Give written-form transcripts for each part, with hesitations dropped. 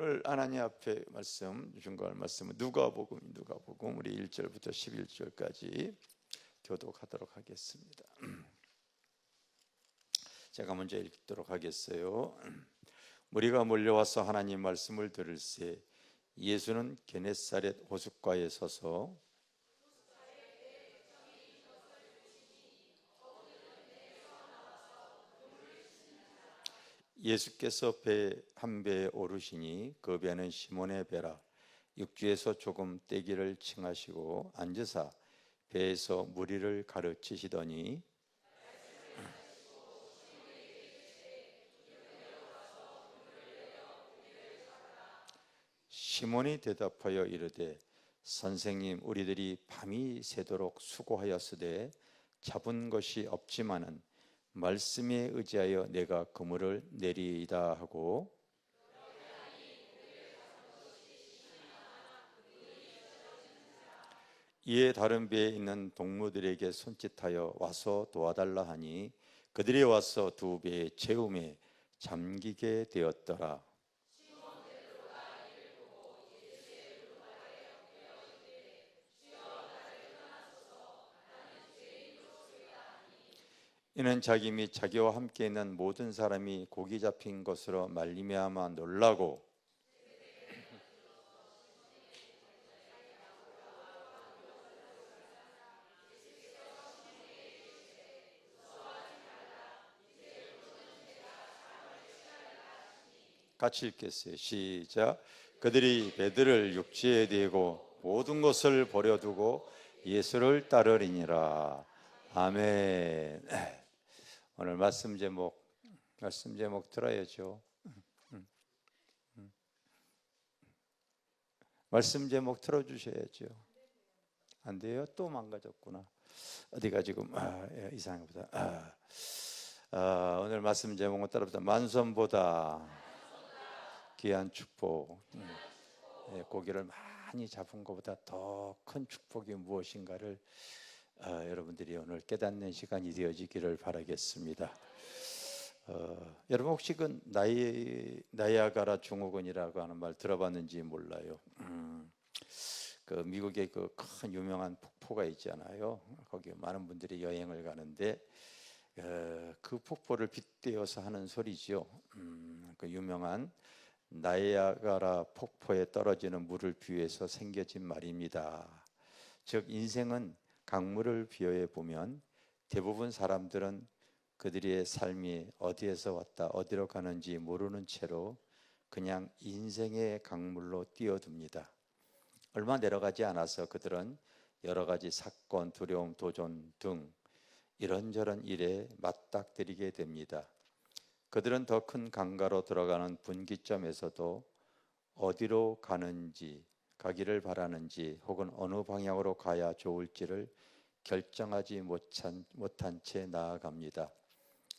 오늘 하나님 앞에 말씀 중간 말씀은 누가복음 우리 1절부터 11절까지 교독하도록 하겠습니다. 제가 먼저 읽도록 하겠어요. 무리가 몰려와서 하나님 말씀을 들을새 예수는 게네사렛 호숫가에 서서 예수께서 한 배에 오르시니 그 배는 시몬의 배라. 육지에서 조금 떼기를 칭하시고 앉으사 배에서 무리를 가르치시더니 시몬이 대답하여 이르되 선생님, 우리들이 밤이 새도록 수고하였으되 잡은 것이 없지만은 말씀에 의지하여 내가 그물을 내리이다 하고 이에 다른 배에 있는 동무들에게 손짓하여 와서 도와달라 하니 그들이 와서 두 배의 채움에 잠기게 되었더라. 이는 자기 및 자기와 함께 있는 모든 사람이 고기 잡힌 것으로 말미암아 놀라고 같이 읽겠어요. 시작. 그들이 배들을 육지에 대고 모든 것을 버려두고 예수를 따르리니라. 아멘. 오늘 말씀 제목 들어야죠. 말씀 제목 틀어주셔야죠. 안 돼요? 또 망가졌구나. 어디가 지금 이상하다. 오늘 말씀 제목은 따라붙다. 만선보다 귀한 축복. 고기를 많이 잡은 것보다 더 큰 축복이 무엇인가를 여러분들이 오늘 깨닫는 시간이 되어지기를 바라겠습니다. 여러분 혹시 그 나이아가라 증후군이라고 하는 말 들어봤는지 몰라요. 그 미국의 그 큰 유명한 폭포가 있잖아요. 거기 많은 분들이 여행을 가는데 그 폭포를 빗대어서 하는 소리죠. 그 유명한 나이아가라 폭포에 떨어지는 물을 비유해서 생겨진 말입니다. 즉 인생은 강물을 비유해 보면 대부분 사람들은 그들의 삶이 어디에서 왔다 어디로 가는지 모르는 채로 그냥 인생의 강물로 뛰어듭니다. 얼마 내려가지 않아서 그들은 여러 가지 사건, 두려움, 도전 등 이런저런 일에 맞닥뜨리게 됩니다. 그들은 더 큰 강가로 들어가는 분기점에서도 어디로 가기를 바라는지 혹은 어느 방향으로 가야 좋을지를 결정하지 못한 채 나아갑니다.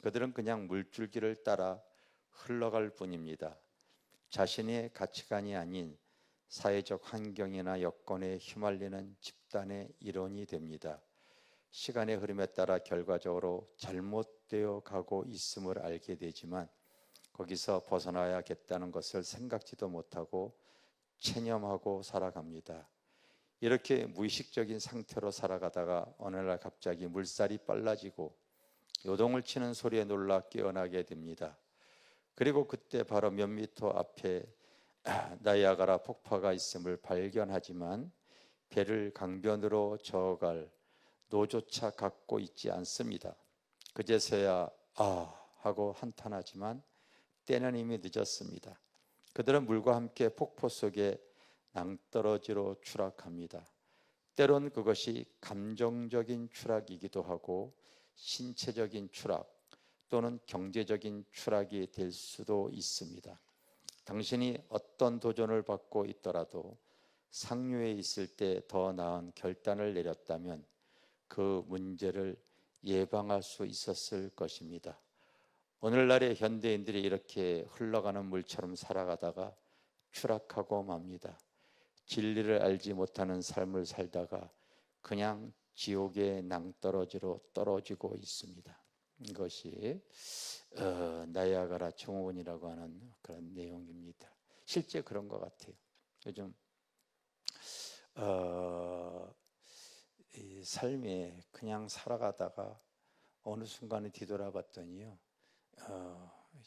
그들은 그냥 물줄기를 따라 흘러갈 뿐입니다. 자신의 가치관이 아닌 사회적 환경이나 여건에 휘말리는 집단의 일원이 됩니다. 시간의 흐름에 따라 결과적으로 잘못되어 가고 있음을 알게 되지만 거기서 벗어나야겠다는 것을 생각지도 못하고 체념하고 살아갑니다. 이렇게 무의식적인 상태로 살아가다가 어느 날 갑자기 물살이 빨라지고 요동을 치는 소리에 놀라 깨어나게 됩니다. 그리고 그때 바로 몇 미터 앞에 나이아가라 폭포가 있음을 발견하지만 배를 강변으로 저어갈 노조차 갖고 있지 않습니다. 그제서야 하고 한탄하지만 때는 이미 늦었습니다. 그들은 물과 함께 폭포 속에 낭떠러지로 추락합니다. 때론 그것이 감정적인 추락이기도 하고 신체적인 추락 또는 경제적인 추락이 될 수도 있습니다. 당신이 어떤 도전을 받고 있더라도 상류에 있을 때 더 나은 결단을 내렸다면 그 문제를 예방할 수 있었을 것입니다. 오늘날의 현대인들이 이렇게 흘러가는 물처럼 살아가다가 추락하고 맙니다. 진리를 알지 못하는 삶을 살다가 그냥 지옥의 낭떠러지로 떨어지고 있습니다. 이것이 나이아가라 증후군이라고 하는 그런 내용입니다. 실제 그런 것 같아요. 요즘 이 삶에 그냥 살아가다가 어느 순간에 뒤돌아봤더니요,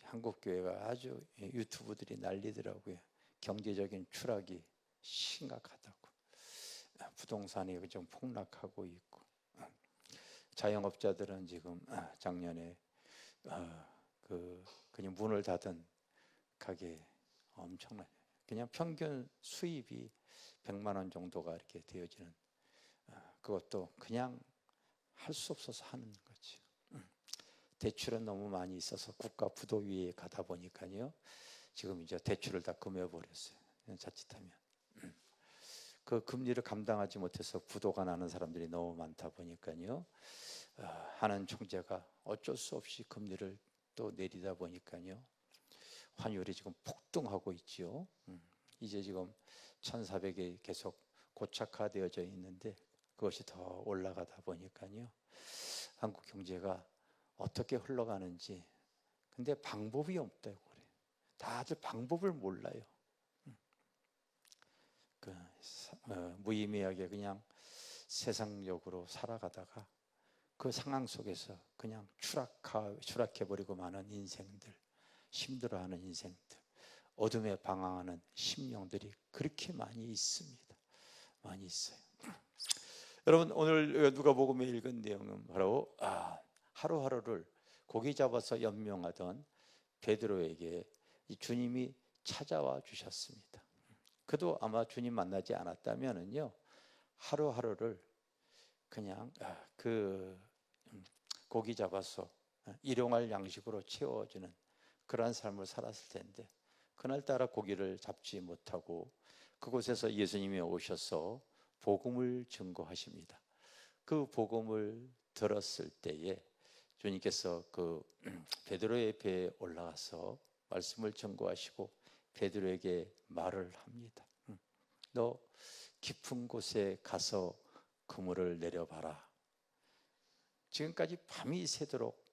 한국 교회가 아주 유튜브들이 난리더라고요. 경제적인 추락이 심각하다고. 부동산이 좀 폭락하고 있고, 자영업자들은 지금 작년에 그냥 문을 닫은 가게 엄청나요. 그냥 평균 수입이 100만 원 정도가 이렇게 되어지는, 그것도 그냥 할 수 없어서 하는 거지. 대출은 너무 많이 있어서 국가 부도 위에 가다 보니까요, 지금 이제 대출을 다 금해버렸어요. 자칫하면 그 금리를 감당하지 못해서 부도가 나는 사람들이 너무 많다 보니까요, 하는 총재가 어쩔 수 없이 금리를 또 내리다 보니까요, 환율이 지금 폭등하고 있지요. 이제 지금 1,400에 계속 고착화되어져 있는데 그것이 더 올라가다 보니까요, 한국 경제가 어떻게 흘러가는지, 근데 방법이 없다고 그래요. 다들 방법을 몰라요. 무의미하게 그냥 세상적으로 살아가다가 그 상황 속에서 그냥 추락해버리고 마는 인생들, 힘들어하는 인생들, 어둠에 방황하는 심령들이 그렇게 많이 있습니다. 많이 있어요. 여러분, 오늘 누가복음에 읽은 내용은 바로 하루하루를 고기 잡아서 연명하던 베드로에게 주님이 찾아와 주셨습니다. 그도 아마 주님 만나지 않았다면은요, 하루하루를 그냥 고기 잡아서 일용할 양식으로 채워주는 그러한 삶을 살았을 텐데, 그날따라 고기를 잡지 못하고 그곳에서 예수님이 오셔서 복음을 증거하십니다. 그 복음을 들었을 때에 주님께서 그 베드로의 배에 올라가서 말씀을 증거하시고 베드로에게 말을 합니다. 너 깊은 곳에 가서 그물을 내려봐라. 지금까지 밤이 새도록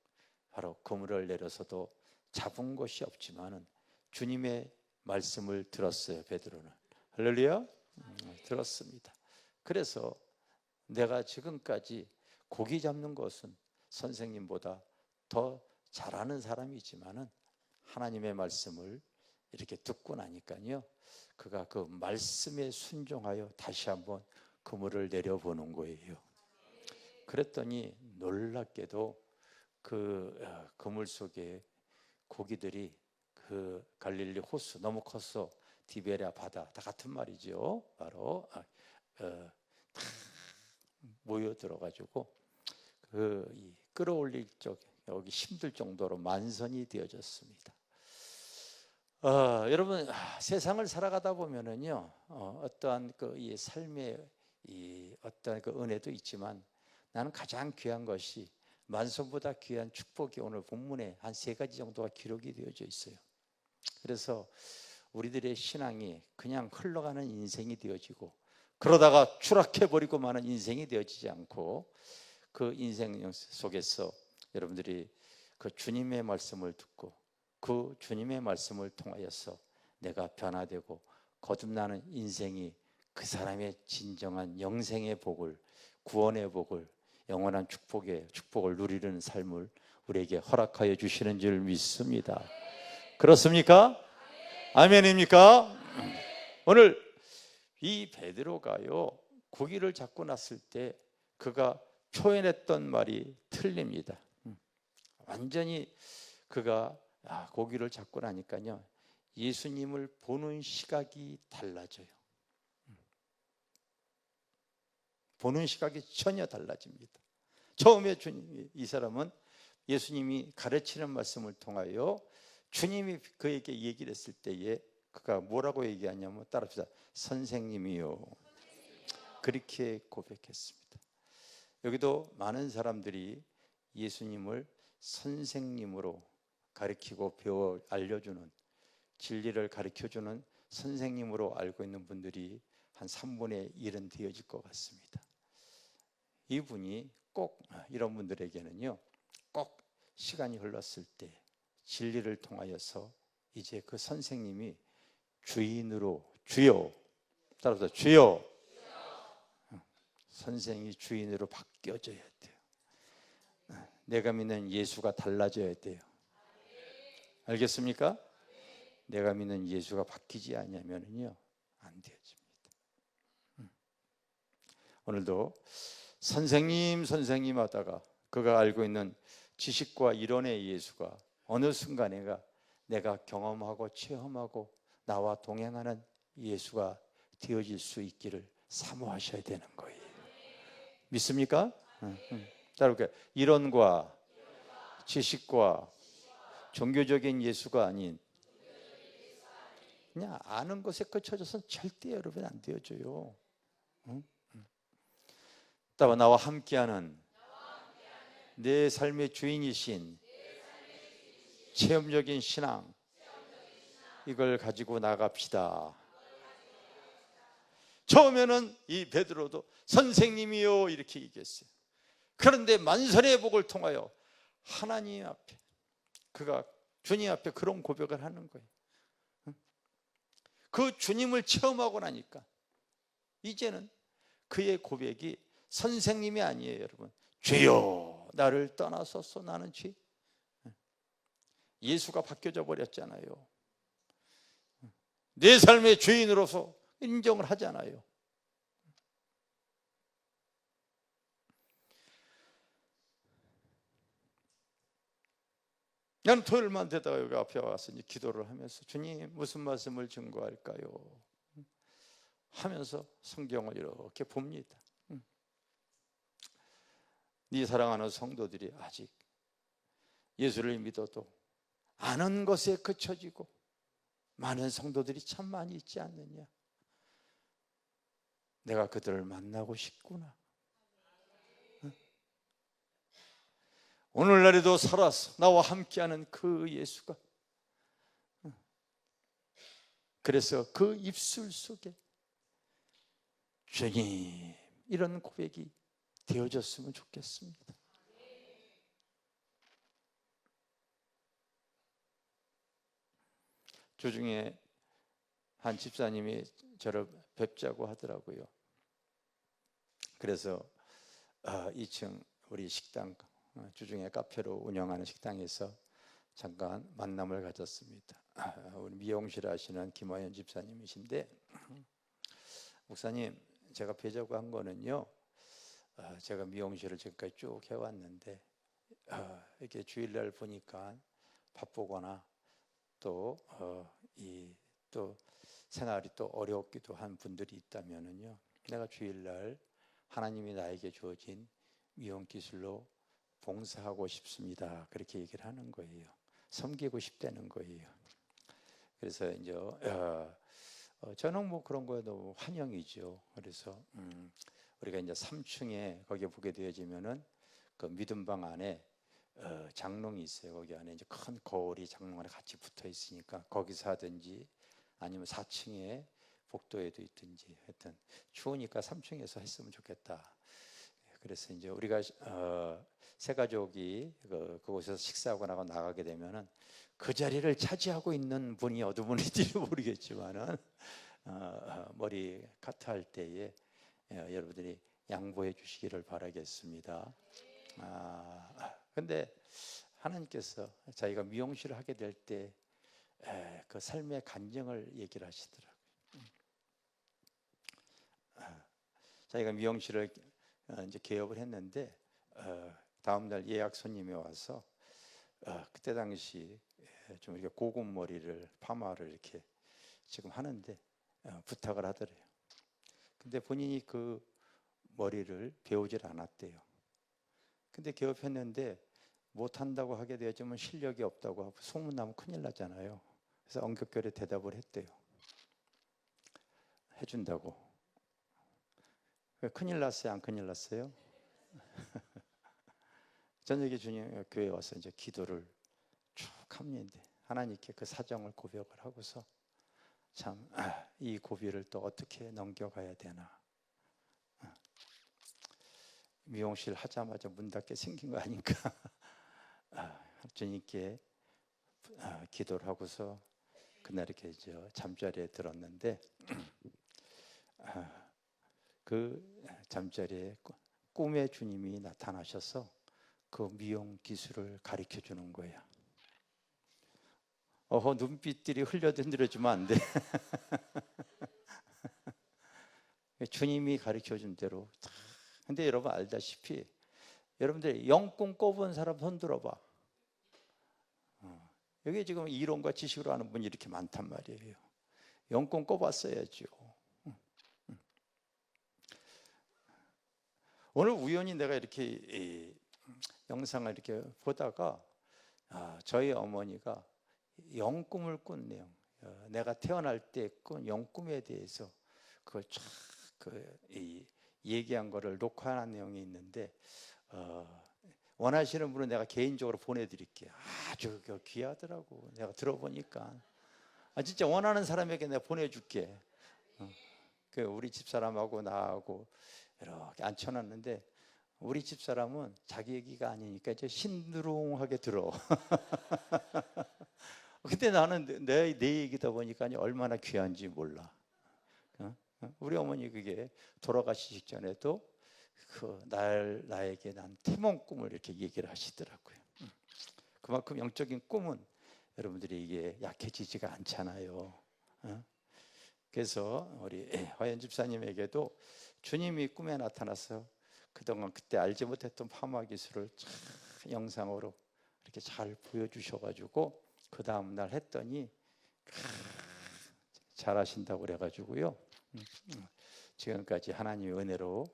바로 그물을 내려서도 잡은 것이 없지만은 주님의 말씀을 들었어요. 베드로는 할렐루야. 들었습니다. 그래서 내가 지금까지 고기 잡는 것은 선생님보다 더 잘하는 사람이지만은 하나님의 말씀을 이렇게 듣고 나니까요, 그가 그 말씀에 순종하여 다시 한번 그물을 내려보는 거예요. 그랬더니 놀랍게도 그 그물 속에 고기들이 그 갈릴리 호수, 너무 커서 디베랴 바다 다 같은 말이죠. 바로 다 모여 들어가지고 끌어올릴 적 여기 힘들 정도로 만선이 되어졌습니다. 여러분, 세상을 살아가다 보면은요, 어떠한 이 삶의 어떠한 은혜도 있지만 나는 가장 귀한 것이, 만선보다 귀한 축복이 오늘 본문에 한 3가지 정도가 기록이 되어져 있어요. 그래서 우리들의 신앙이 그냥 흘러가는 인생이 되어지고, 그러다가 추락해버리고 마는 인생이 되어지지 않고, 그 인생 속에서 여러분들이 그 주님의 말씀을 듣고 그 주님의 말씀을 통하여서 내가 변화되고 거듭나는 인생이 그 사람의 진정한 영생의 복을, 구원의 복을, 영원한 축복을 누리는 삶을 우리에게 허락하여 주시는 줄 믿습니다. 그렇습니까? 아멘입니까? 오늘 이 베드로가요, 고기를 잡고 났을 때 그가 표현했던 말이 틀립니다. 완전히 그가 고기를 잡고 나니까요, 예수님을 보는 시각이 달라져요. 보는 시각이 전혀 달라집니다. 처음에 이 사람은 예수님이 가르치는 말씀을 통하여 주님이 그에게 얘기를 했을 때에 그가 뭐라고 얘기하냐면, 따라합시다. 선생님이요. 그렇게 고백했습니다. 여기도 많은 사람들이 예수님을 선생님으로 가르치고 배워 알려주는, 진리를 가르쳐주는 선생님으로 알고 있는 분들이 한 3분의 1은 되어질 것 같습니다. 이분이 꼭 이런 분들에게는요, 꼭 시간이 흘렀을 때 진리를 통하여서 이제 그 선생님이 주인으로, 주여, 따라서 주여. 선생이 주인으로 바뀌어져야 돼요. 내가 믿는 예수가 달라져야 돼요. 알겠습니까? 내가 믿는 예수가 바뀌지 않으면요 안 되어집니다. 오늘도 선생님 하다가 그가 알고 있는 지식과 이론의 예수가 어느 순간에가 내가 경험하고 체험하고 나와 동행하는 예수가 되어질 수 있기를 사모하셔야 되는 거예요. 믿습니까? 자, 이렇게 이론과 지식과 종교적인 예수가 아닌 그냥 아는 것에 그쳐져서는 절대 여러분 안 되어져요. 따라 나와 함께하는 내 삶의 주인이신 체험적인 신앙, 이걸 가지고 나갑시다. 처음에는 이 베드로도 선생님이요 이렇게 얘기했어요. 그런데 만선의 복을 통하여 하나님 앞에, 그가 주님 앞에 그런 고백을 하는 거예요. 그 주님을 체험하고 나니까 이제는 그의 고백이 선생님이 아니에요, 여러분. 주여 나를 떠나소서, 나는 죄. 예수가 바뀌어져 버렸잖아요. 내 삶의 주인으로서 인정을 하잖아요. 나는 토요일만 되다가 여기 앞에 와서 이제 기도를 하면서 주님 무슨 말씀을 증거할까요? 하면서 성경을 이렇게 봅니다. 네 사랑하는 성도들이 아직 예수를 믿어도 아는 것에 그쳐지고 많은 성도들이 참 많이 있지 않느냐. 내가 그들을 만나고 싶구나. 오늘날에도 살아서 나와 함께하는 그 예수가, 그래서 그 입술 속에 주님 이런 고백이 되어졌으면 좋겠습니다. 주중에 한 집사님이 저를 뵙자고 하더라고요. 그래서 2층 우리 식당, 주중에 카페로 운영하는 식당에서 잠깐 만남을 가졌습니다. 우리 미용실 하시는 김화연 집사님이신데, 목사님 제가 뵈자고 한 거는요, 제가 미용실을 지금까지 쭉 해왔는데 이렇게 주일날 보니까 바쁘거나 또 생활이 또 어렵기도 한 분들이 있다면은요, 내가 주일날 하나님이 나에게 주어진 미용 기술로 봉사하고 싶습니다. 그렇게 얘기를 하는 거예요. 섬기고 싶다는 거예요. 그래서 이제 저는 뭐 그런 거에 너무 환영이죠. 그래서 우리가 이제 3층에 거기에 보게 되어지면은 그 믿음방 안에 장롱이 있어요. 거기 안에 이제 큰 거울이 장롱 안에 같이 붙어 있으니까 거기서 하든지 아니면 4층에 복도에도 있든지, 하여튼 추우니까 3층에서 했으면 좋겠다. 그래서 이제 우리가 세 가족이 그곳에서 식사하고 나가게 되면은 그 자리를 차지하고 있는 분이 어느 분인지 모르겠지만은 머리 카트할 때에 여러분들이 양보해 주시기를 바라겠습니다. 근데 하나님께서 자기가 미용실을 하게 될 때 그 삶의 간증을 얘기를 하시더라고요. 자기가 미용실을 이제 개업을 했는데 다음 날 예약 손님이 와서 그때 당시 좀 이렇게 고급 머리를 파마를 이렇게 지금 하는데 부탁을 하더래요. 근데 본인이 그 머리를 배우질 않았대요. 근데 개업했는데 못한다고 하게 되었지만 실력이 없다고 하고 소문나면 큰일 나잖아요. 그래서 엄격하게 대답을 했대요. 해준다고. 큰일 났어요? 안 큰일 났어요? 저녁에 주님 교회에 와서 이제 기도를 쭉 합니다. 하나님께 그 사정을 고백을 하고서 참 이 고비를 또 어떻게 넘겨가야 되나. 미용실 하자마자 문 닫게 생긴 거 아닌가. 주님께 기도를 하고서 그날 이렇게 잠자리에 들었는데 그 잠자리에 꿈에 주님이 나타나셔서 그 미용 기술을 가르쳐 주는 거야. 눈빛들이 흘려들어주면 안 돼. 주님이 가르쳐 준 대로. 근데 여러분 알다시피 여러분들 영꿈 꿔본 사람 손 들어봐. 여기 지금 이론과 지식으로 하는 분이 이렇게 많단 말이에요. 영꿈 꿔봤어야죠. 오늘 우연히 내가 이렇게 영상을 이렇게 보다가 저희 어머니가 영꿈을 꾼 내용, 내가 태어날 때 꾼 영꿈에 대해서 그걸 쫙 얘기한 거를 녹화한 내용이 있는데 원하시는 분은 내가 개인적으로 보내드릴게요. 아주 귀하더라고. 내가 들어보니까 진짜 원하는 사람에게 내가 보내줄게. 우리 집사람하고 나하고 이렇게 앉혀놨는데 우리 집사람은 자기 얘기가 아니니까 이제 신드롱하게 들어. 근데 나는 내 얘기다 보니까 얼마나 귀한지 몰라. 우리 어머니 그게 돌아가시기 직전에도 나에게 난 태몽 꿈을 이렇게 얘기를 하시더라고요. 그만큼 영적인 꿈은 여러분들이 이게 약해지지가 않잖아요. 그래서 우리 화연 집사님에게도 주님이 꿈에 나타나서 그동안 그때 알지 못했던 파마 기술을 영상으로 이렇게 잘 보여주셔가지고 그 다음 날 했더니 잘하신다고 그래가지고요. 지금까지 하나님의 은혜로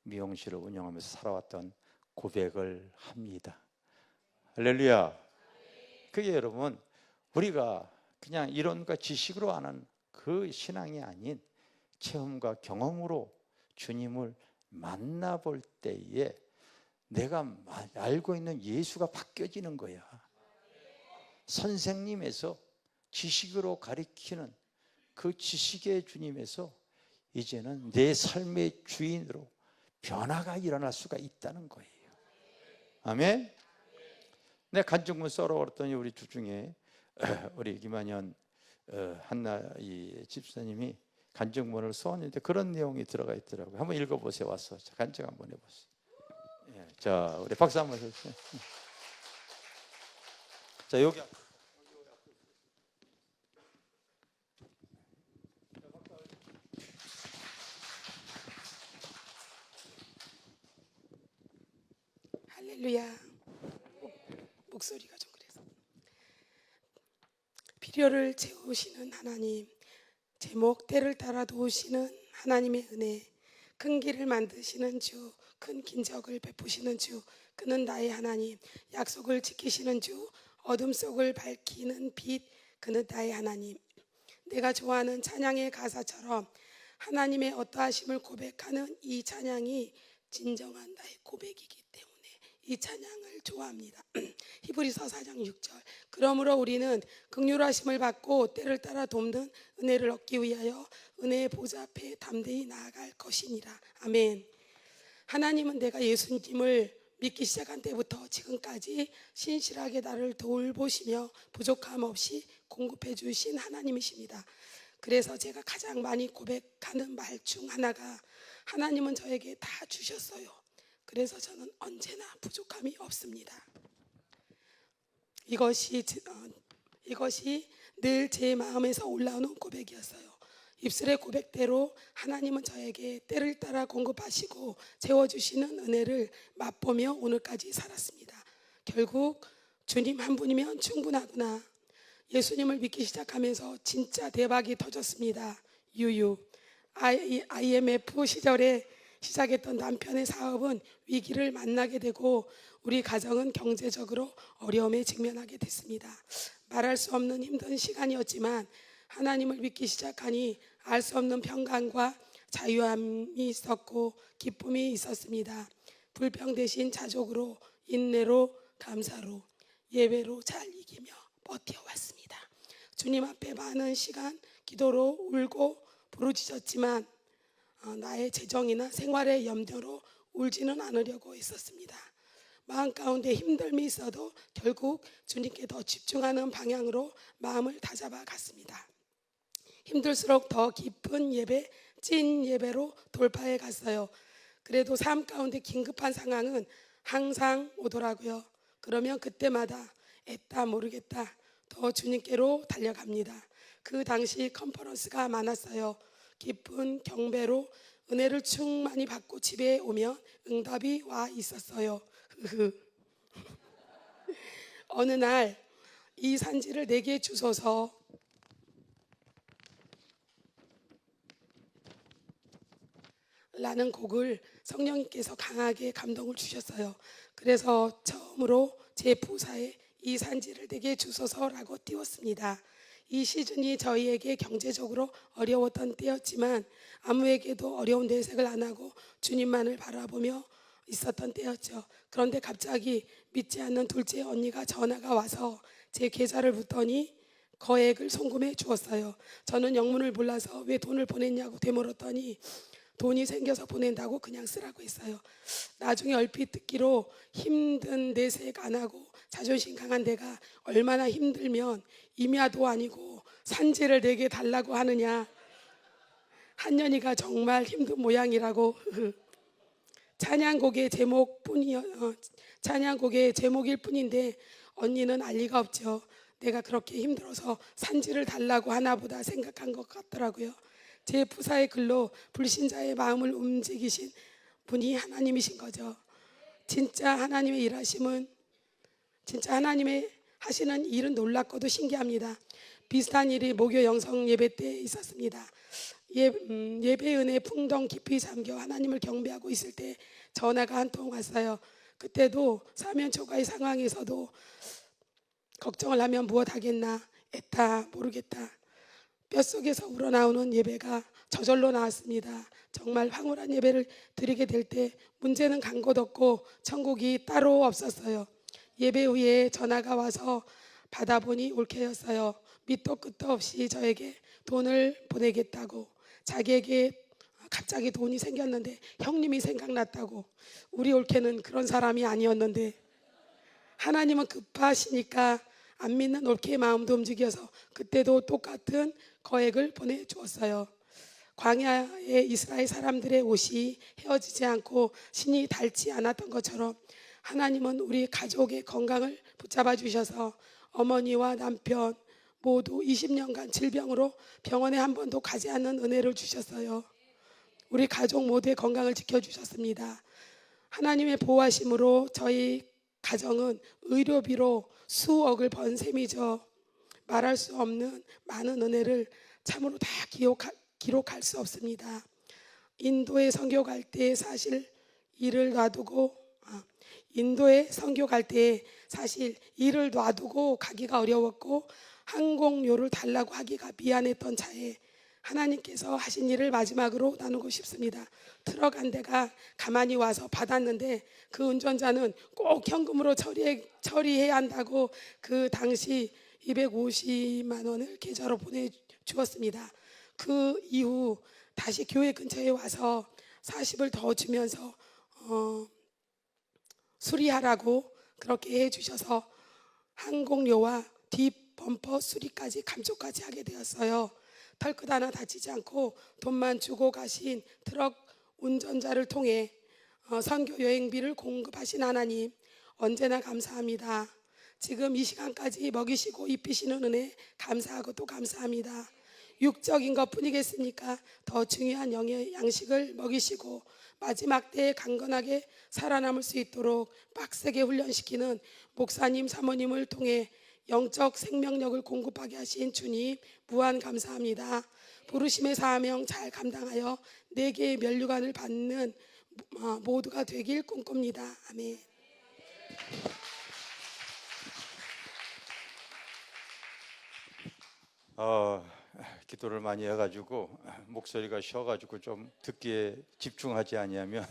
미용실을 운영하면서 살아왔던 고백을 합니다. 할렐루야. 그게 여러분 우리가 그냥 이론과 지식으로 아는 그 신앙이 아닌 체험과 경험으로 주님을 만나볼 때에 내가 알고 있는 예수가 바뀌어지는 거야. 선생님에서 지식으로 가리키는 그 지식의 주님에서 이제는 내 삶의 주인으로 변화가 일어날 수가 있다는 거예요. 아멘. 내가 간증문 썰어버렸더니 우리 주중에 우리 김한현 한나 이 집사님이 간증문을 써왔는데 그런 내용이 들어가 있더라고요. 한번 읽어보세요. 와서 간증 한번 해보세요. 자, 우리 박수 한번 해주세요. 자, 여기 할렐루야. 목소리가 좀 그래서. 필요를 채우시는 하나님, 제목 때를 따라 도우시는 하나님의 은혜, 큰 길을 만드시는 주, 큰 긴적을 베푸시는 주, 그는 나의 하나님, 약속을 지키시는 주, 어둠 속을 밝히는 빛, 그는 나의 하나님. 내가 좋아하는 찬양의 가사처럼 하나님의 어떠하심을 고백하는 이 찬양이 진정한 나의 고백이기 때문에 이 찬양을 좋아합니다. 히브리서 4장 6절. 그러므로 우리는 긍휼하심을 받고 때를 따라 돕는 은혜를 얻기 위하여 은혜의 보좌 앞에 담대히 나아갈 것이니라. 아멘. 하나님은 내가 예수님을 믿기 시작한 때부터 지금까지 신실하게 나를 돌보시며 부족함 없이 공급해 주신 하나님이십니다. 그래서 제가 가장 많이 고백하는 말 중 하나가 하나님은 저에게 다 주셨어요. 그래서 저는 언제나 부족함이 없습니다. 이것이 늘 제 마음에서 올라오는 고백이었어요. 입술의 고백대로 하나님은 저에게 때를 따라 공급하시고 채워주시는 은혜를 맛보며 오늘까지 살았습니다. 결국 주님 한 분이면 충분하구나. 예수님을 믿기 시작하면서 진짜 대박이 터졌습니다. IMF 시절에 시작했던 남편의 사업은 위기를 만나게 되고 우리 가정은 경제적으로 어려움에 직면하게 됐습니다. 말할 수 없는 힘든 시간이었지만 하나님을 믿기 시작하니 알 수 없는 평강과 자유함이 있었고 기쁨이 있었습니다. 불평 대신 자족으로, 인내로, 감사로, 예배로 잘 이기며 버텨왔습니다. 주님 앞에 많은 시간 기도로 울고 부르짖었지만 나의 재정이나 생활의 염려로 울지는 않으려고 했었습니다. 마음 가운데 힘듦이 있어도 결국 주님께 더 집중하는 방향으로 마음을 다잡아 갔습니다. 힘들수록 더 깊은 예배, 찐 예배로 돌파해 갔어요. 그래도 삶 가운데 긴급한 상황은 항상 오더라고요. 그러면 그때마다 애따 모르겠다 더 주님께로 달려갑니다. 그 당시 컨퍼런스가 많았어요. 깊은 경배로 은혜를 충만히 받고 집에 오면 응답이 와 있었어요. 어느 날 이 산지를 내게 주소서 라는 곡을 성령님께서 강하게 감동을 주셨어요. 그래서 처음으로 제 부사에 이 산지를 내게 주소서라고 띄웠습니다. 이 시즌이 저희에게 경제적으로 어려웠던 때였지만 아무에게도 어려운 내색을 안 하고 주님만을 바라보며 있었던 때였죠. 그런데 갑자기 믿지 않는 둘째 언니가 전화가 와서 제 계좌를 묻더니 거액을 송금해 주었어요. 저는 영문을 몰라서 왜 돈을 보냈냐고 되물었더니 돈이 생겨서 보낸다고 그냥 쓰라고 했어요. 나중에 얼핏 듣기로 힘든 내색 안 하고 자존심 강한 내가 얼마나 힘들면 임야도 아니고 산지를 내게 달라고 하느냐. 한년이가 정말 힘든 모양이라고. 찬양곡의 찬양곡의 제목일 뿐인데 언니는 알 리가 없죠. 내가 그렇게 힘들어서 산지를 달라고 하나 보다 생각한 것 같더라고요. 제 부사의 글로 불신자의 마음을 움직이신 분이 하나님이신 거죠. 진짜 하나님의 일하심은, 진짜 하나님의 하시는 일은 놀랍고도 신기합니다. 비슷한 일이 목요 영성 예배 때 있었습니다. 예배 은혜 풍덩 깊이 잠겨 하나님을 경배하고 있을 때 전화가 한 통 왔어요. 그때도 사면 초과의 상황에서도 걱정을 하면 무엇 하겠나, 애타 모르겠다, 뼛속에서 우러나오는 예배가 저절로 나왔습니다. 정말 황홀한 예배를 드리게 될 때 문제는 간 곳 없고 천국이 따로 없었어요. 예배 후에 전화가 와서 받아보니 올케였어요. 밑도 끝도 없이 저에게 돈을 보내겠다고, 자기에게 갑자기 돈이 생겼는데 형님이 생각났다고. 우리 올케는 그런 사람이 아니었는데 하나님은 급하시니까 안 믿는 올케의 마음도 움직여서 그때도 똑같은 거액을 보내주었어요. 광야의 이스라엘 사람들의 옷이 헤어지지 않고 신이 닳지 않았던 것처럼 하나님은 우리 가족의 건강을 붙잡아 주셔서 어머니와 남편 모두 20년간 질병으로 병원에 한 번도 가지 않는 은혜를 주셨어요. 우리 가족 모두의 건강을 지켜주셨습니다. 하나님의 보호하심으로 저희 가정은 의료비로 수억을 번 셈이죠. 말할 수 없는 많은 은혜를 참으로 다 기록할 수 없습니다. 인도에 선교 갈 때 사실 일을 놔두고 가기가 어려웠고 항공료를 달라고 하기가 미안했던 차에 하나님께서 하신 일을 마지막으로 나누고 싶습니다. 트럭 한 대가 가만히 와서 받았는데 그 운전자는 꼭 현금으로 처리해야 한다고 그 당시 250만 원을 계좌로 보내주었습니다. 그 이후 다시 교회 근처에 와서 40을 더 주면서 수리하라고 그렇게 해주셔서 항공료와 뒷 범퍼 수리까지 감쪽까지 하게 되었어요. 털끝 하나 다치지 않고 돈만 주고 가신 트럭 운전자를 통해 선교 여행비를 공급하신 하나님 언제나 감사합니다. 지금 이 시간까지 먹이시고 입히시는 은혜 감사하고 또 감사합니다. 육적인 것뿐이겠습니까? 더 중요한 영의 양식을 먹이시고 마지막 때에 강건하게 살아남을 수 있도록 빡세게 훈련시키는 목사님, 사모님을 통해 영적 생명력을 공급하게 하신 주님 무한 감사합니다. 부르심의 사명 잘 감당하여 4개의 면류관을 받는 모두가 되길 꿈꿉니다. 아멘. 기도를 많이 해가지고 목소리가 쉬어가지고 좀 듣기에 집중하지 아니하면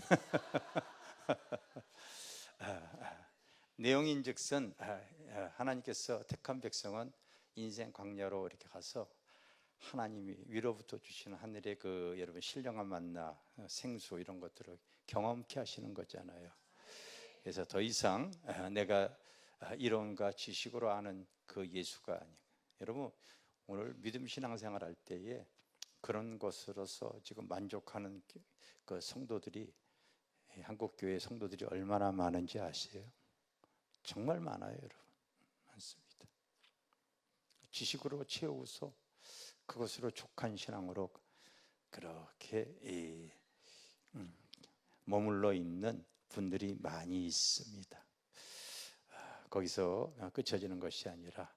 내용인즉슨 하나님께서 택한 백성은 인생 광야로 이렇게 가서 하나님이 위로부터 주시는 하늘의 여러분 신령한 만나 생수 이런 것들을 경험케 하시는 거잖아요. 그래서 더 이상 내가 이론과 지식으로 아는 그 예수가 아니고, 여러분 오늘 믿음 신앙생활 할 때에 그런 것으로서 지금 만족하는 그 성도들이, 한국교회 성도들이 얼마나 많은지 아세요? 정말 많아요, 여러분. 많습니다. 지식으로 채우고서 그것으로 족한 신앙으로 그렇게 머물러 있는 분들이 많이 있습니다. 거기서 그쳐지는 것이 아니라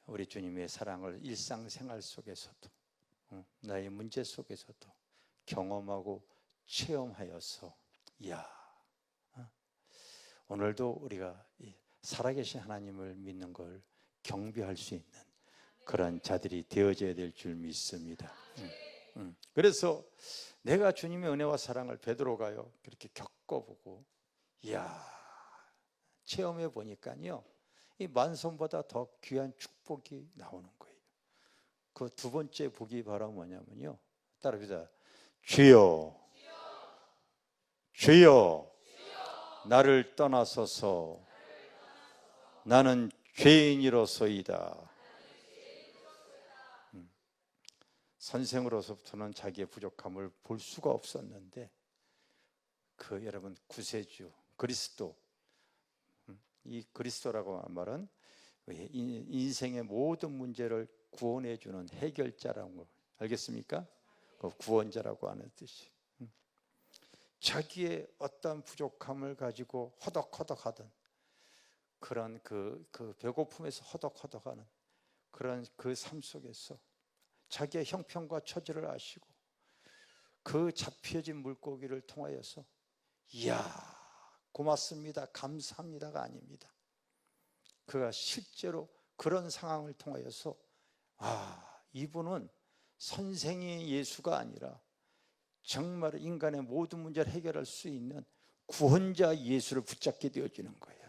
우리 주님의 사랑을 일상생활 속에서도, 나의 문제 속에서도 경험하고 체험하여서, 오늘도 우리가 살아계신 하나님을 믿는 걸 경배할 수 있는 그런 자들이 되어져야 될 줄 믿습니다. 그래서 내가 주님의 은혜와 사랑을 베드로가요 그렇게 겪어보고, 체험해 보니까요, 이 만손보다 더 귀한 축복이 나오는 거예요. 그 두 번째 복이 바로 뭐냐면요, 따라합시다. 주여, 주여, 나를 떠나소서. 나는 죄인이로소이다. 선생으로서부터는 자기의 부족함을 볼 수가 없었는데, 그 여러분 구세주 그리스도, 이 그리스도라고 하는 말은 인생의 모든 문제를 구원해 주는 해결자라는 거 알겠습니까? 그 구원자라고 하는 뜻이. 자기의 어떤 부족함을 가지고 허덕허덕하던 그런 그 배고픔에서 허덕허덕하는 그런 그 삶 속에서 자기의 형편과 처지를 아시고 그 잡혀진 물고기를 통하여서 고맙습니다, 감사합니다가 아닙니다. 그가 실제로 그런 상황을 통하여서 이분은 선생의 예수가 아니라 정말 인간의 모든 문제를 해결할 수 있는 구원자 예수를 붙잡게 되어지는 거예요.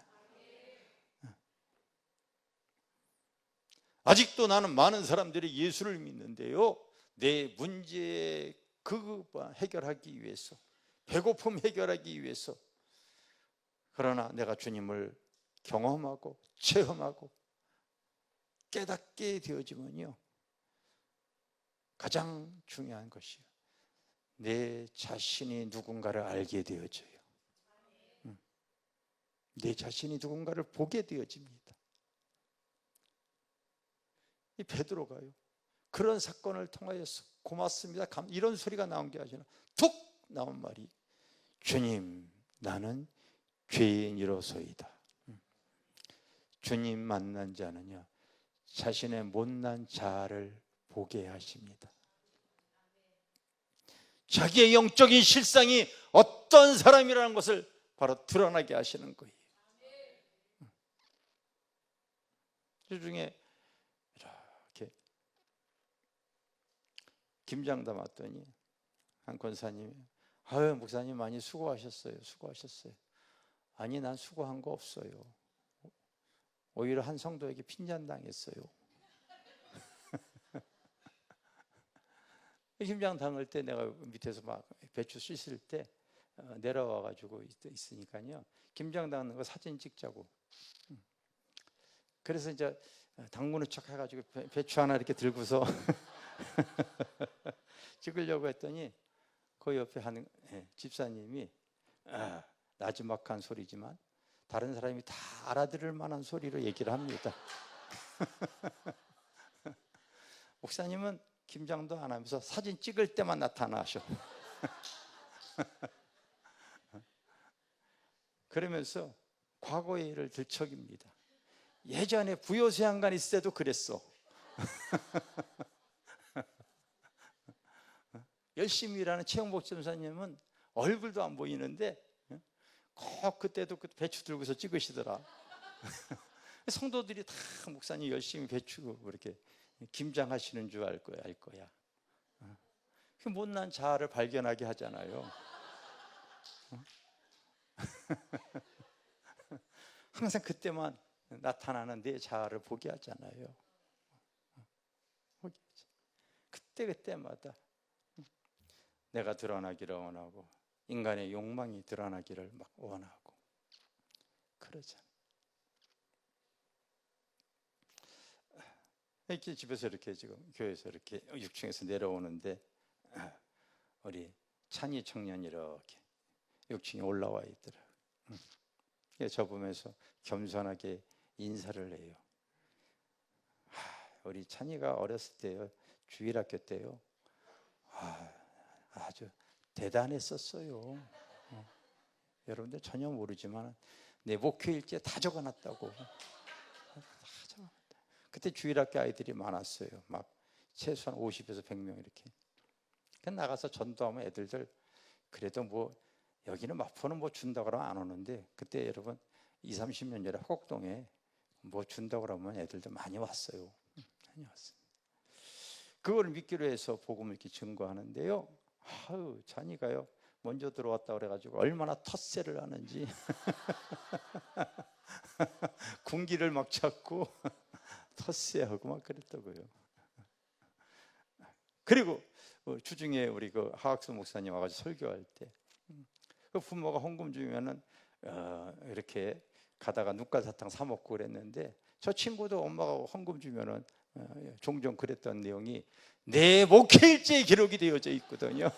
아직도 나는 많은 사람들이 예수를 믿는데요, 내 문제 해결하기 위해서, 배고픔 해결하기 위해서, 그러나 내가 주님을 경험하고 체험하고 깨닫게 되어지면요, 가장 중요한 것이요, 내 자신이 누군가를 알게 되어져요. 내 자신이 누군가를 보게 되어집니다. 이 베드로가요, 그런 사건을 통하여서 고맙습니다, 이런 소리가 나온 게 아니라 툭 나온 말이, 주님, 나는 죄인이로소이다. 주님 만난 자는요, 자신의 못난 자아를 보게 하십니다. 자기의 영적인 실상이 어떤 사람이라는 것을 바로 드러나게 하시는 거예요. 그 중에 이렇게 김장담 왔더니 한 권사님이, 목사님 많이 수고하셨어요. 수고하셨어요. 아니, 난 수고한 거 없어요. 오히려 한 성도에게 핀잔당했어요. 김장 담을 때 내가 밑에서 막 배추 씻을 때 내려와가지고 있으니까요, 김장 담는 거 사진 찍자고. 그래서 이제 담그는 척 해가지고 배추 하나 이렇게 들고서 찍으려고 했더니 그 옆에 한 집사님이 나지막한 소리지만 다른 사람이 다 알아들을 만한 소리로 얘기를 합니다. 목사님은 김장도 안 하면서 사진 찍을 때만 나타나셔. 그러면서 과거의 일을 들척입니다. 예전에 부요수양관 있을 때도 그랬어. 열심히 일하는 최영복 전사님은 얼굴도 안 보이는데 꼭 그때도 그 배추 들고서 찍으시더라. 성도들이 다 목사님 열심히 배추 이렇게 김장하시는 줄 알 거야. 그 못난 자아를 발견하게 하잖아요. 항상 그때만 나타나는 내 자아를 보게 하잖아요. 그때마다 내가 드러나기를 원하고 인간의 욕망이 드러나기를 막 원하고, 그러잖아. 이렇게 집에서 이렇게 지금 교회에서 이렇게 6층에서 내려오는데 우리 찬이 청년이 이렇게 6층에 올라와 있더라. 저 보면서 겸손하게 인사를 해요. 우리 찬이가 어렸을 때요, 주일학교 때요, 아주 대단했었어요. 여러분들 전혀 모르지만 내 목회일지에 다 적어놨다고. 그때 주일학교 아이들이 많았어요. 막 최소한 50에서 100명 이렇게. 나가서 전도하면 애들들 그래도 뭐 여기는 마포는 뭐 준다고 그러면 안 오는데, 그때 여러분 20, 30년 전에 화곡동에 뭐 준다고 그러면 애들도 많이 왔어요. 많이 왔어요. 그걸 믿기로 해서 복음을 이렇게 증거하는데요, 자니가요 먼저 들어왔다 그래가지고 얼마나 텃세를 하는지 군기를 막 잡고 텃세하고 막 그랬다고요. 그리고 주중에 우리 그 하학수 목사님 와가지고 설교할 때 그 부모가 헌금 주면은 이렇게 가다가 눕가사탕 사 먹고 그랬는데, 저 친구도 엄마가 헌금 주면은 종종 그랬던 내용이 내 목회일지에 기록이 되어져 있거든요.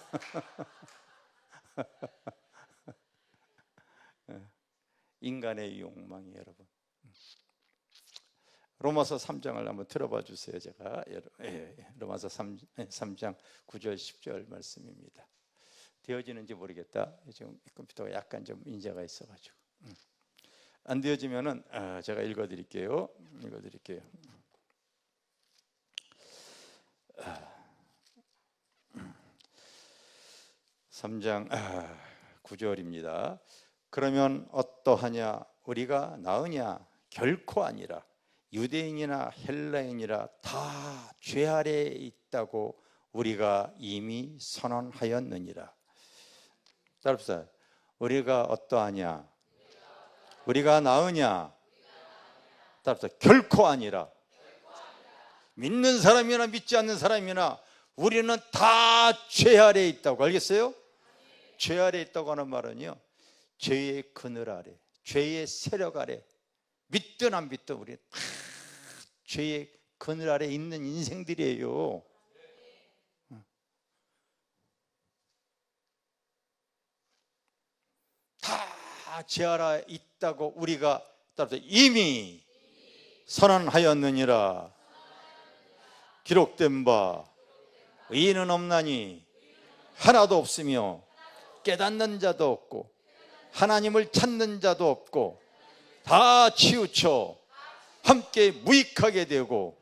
인간의 욕망이 여러분. 로마서 3장을 한번 들어봐 주세요. 제가 로마서 3장 9절 10절 말씀입니다. 되어지는지 모르겠다. 지금 컴퓨터가 약간 좀 인자가 있어가지고 안 되어지면은 제가 읽어드릴게요. 3장 9절입니다. 그러면 어떠하냐? 우리가 나으냐? 결코 아니라. 유대인이나 헬라인이라 다 죄 아래에 있다고 우리가 이미 선언하였느니라. 따라합시다. 우리가 어떠하냐? 우리가 나으냐? 따라합시다. 결코 아니라. 믿는 사람이나 믿지 않는 사람이나 우리는 다 죄 아래에 있다고. 알겠어요? 죄 아래에 있다고 하는 말은요, 죄의 그늘 아래, 죄의 세력 아래, 믿든 안 믿든 우리 다 죄의 그늘 아래 있는 인생들이에요. 다 죄 아래에 있다고 우리가 이미 선언하였느니라. 기록된 바 의인은 없나니 하나도 없으며 깨닫는 자도 없고 하나님을 찾는 자도 없고 다 치우쳐 함께 무익하게 되고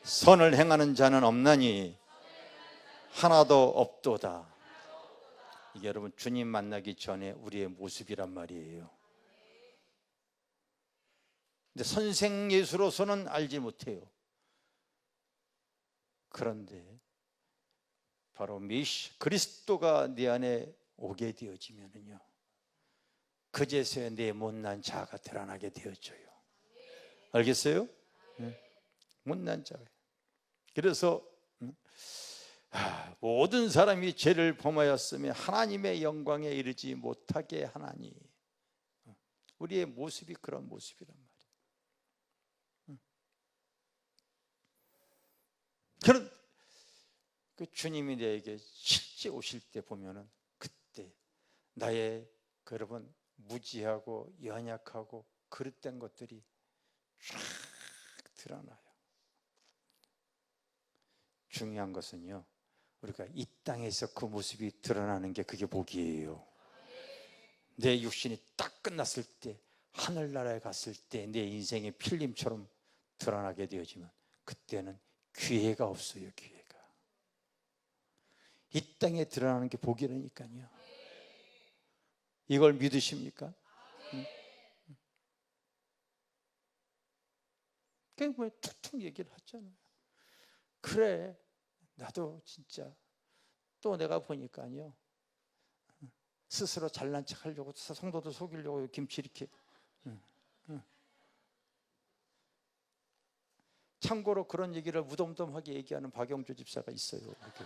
선을 행하는 자는 없나니 하나도 없도다. 이게 여러분 주님 만나기 전에 우리의 모습이란 말이에요. 근데 선생 예수로서는 알지 못해요. 그런데 바로 그리스도가 내 안에 오게 되어지면은요, 그제서야 내 못난 자가 드러나게 되어져요. 알겠어요? 못난 자가. 그래서 모든 사람이 죄를 범하였으며 하나님의 영광에 이르지 못하게 하나니. 우리의 모습이 그런 모습이란 말이에요. 그런 그 주님이 내게 실제 오실 때 보면은 그때 나의 여러분 무지하고 연약하고 그릇된 것들이 쫙 드러나요. 중요한 것은요, 우리가 이 땅에서 그 모습이 드러나는 게 그게 복이에요. 내 육신이 딱 끝났을 때, 하늘나라에 갔을 때 내 인생의 필름처럼 드러나게 되어지면 그때는 기회가 없어요. 기회가. 이 땅에 드러나는 게 복이라니까요. 이걸 믿으십니까? 그냥 뭐 툭툭 얘기를 하잖아요. 그래, 나도 진짜 또 내가 보니까요, 스스로 잘난 척 하려고, 성도도 속이려고 김치 이렇게. 참고로 그런 얘기를 무덤덤하게 얘기하는 박영조 집사가 있어요. 이렇게.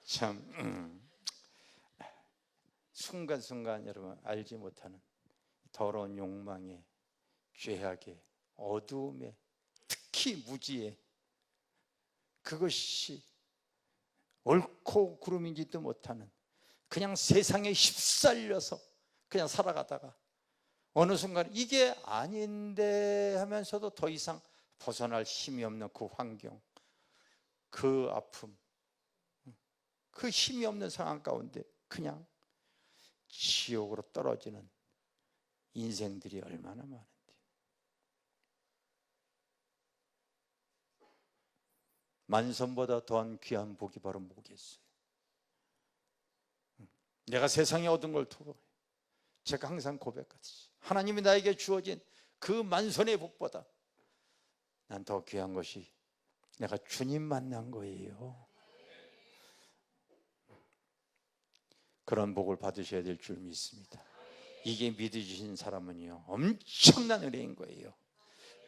참 순간순간 여러분 알지 못하는 더러운 욕망에, 죄악에, 어두움에, 특히 무지에, 그것이 옳고 그름인지도 못하는 그냥 세상에 휩쓸려서 그냥 살아가다가 어느 순간 이게 아닌데 하면서도 더 이상 벗어날 힘이 없는 그 환경, 그 아픔, 그 힘이 없는 상황 가운데 그냥 지옥으로 떨어지는 인생들이 얼마나 많은데, 만선보다 더한 귀한 복이 바로 뭐겠어요? 내가 세상에 얻은 걸 두고 제가 항상 고백하듯이 하나님이 나에게 주어진 그 만선의 복보다 난 더 귀한 것이 내가 주님 만난 거예요. 그런 복을 받으셔야 될 줄 믿습니다. 이게 믿어주신 사람은요 엄청난 은혜인 거예요.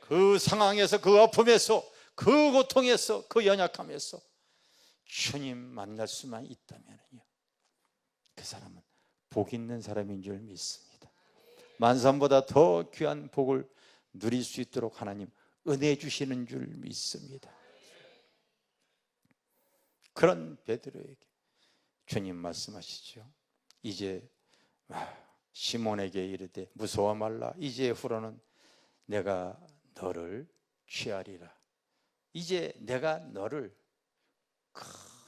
그 상황에서, 그 아픔에서, 그 고통에서, 그 연약함에서 주님 만날 수만 있다면요 그 사람은 복 있는 사람인 줄 믿습니다. 만선보다 더 귀한 복을 누릴 수 있도록 하나님 은혜 주시는 줄 믿습니다. 그런 베드로에게 주님 말씀하시죠. 이제 시몬에게 이르되 무서워 말라. 이제 후로는 내가 너를 취하리라. 이제 내가 너를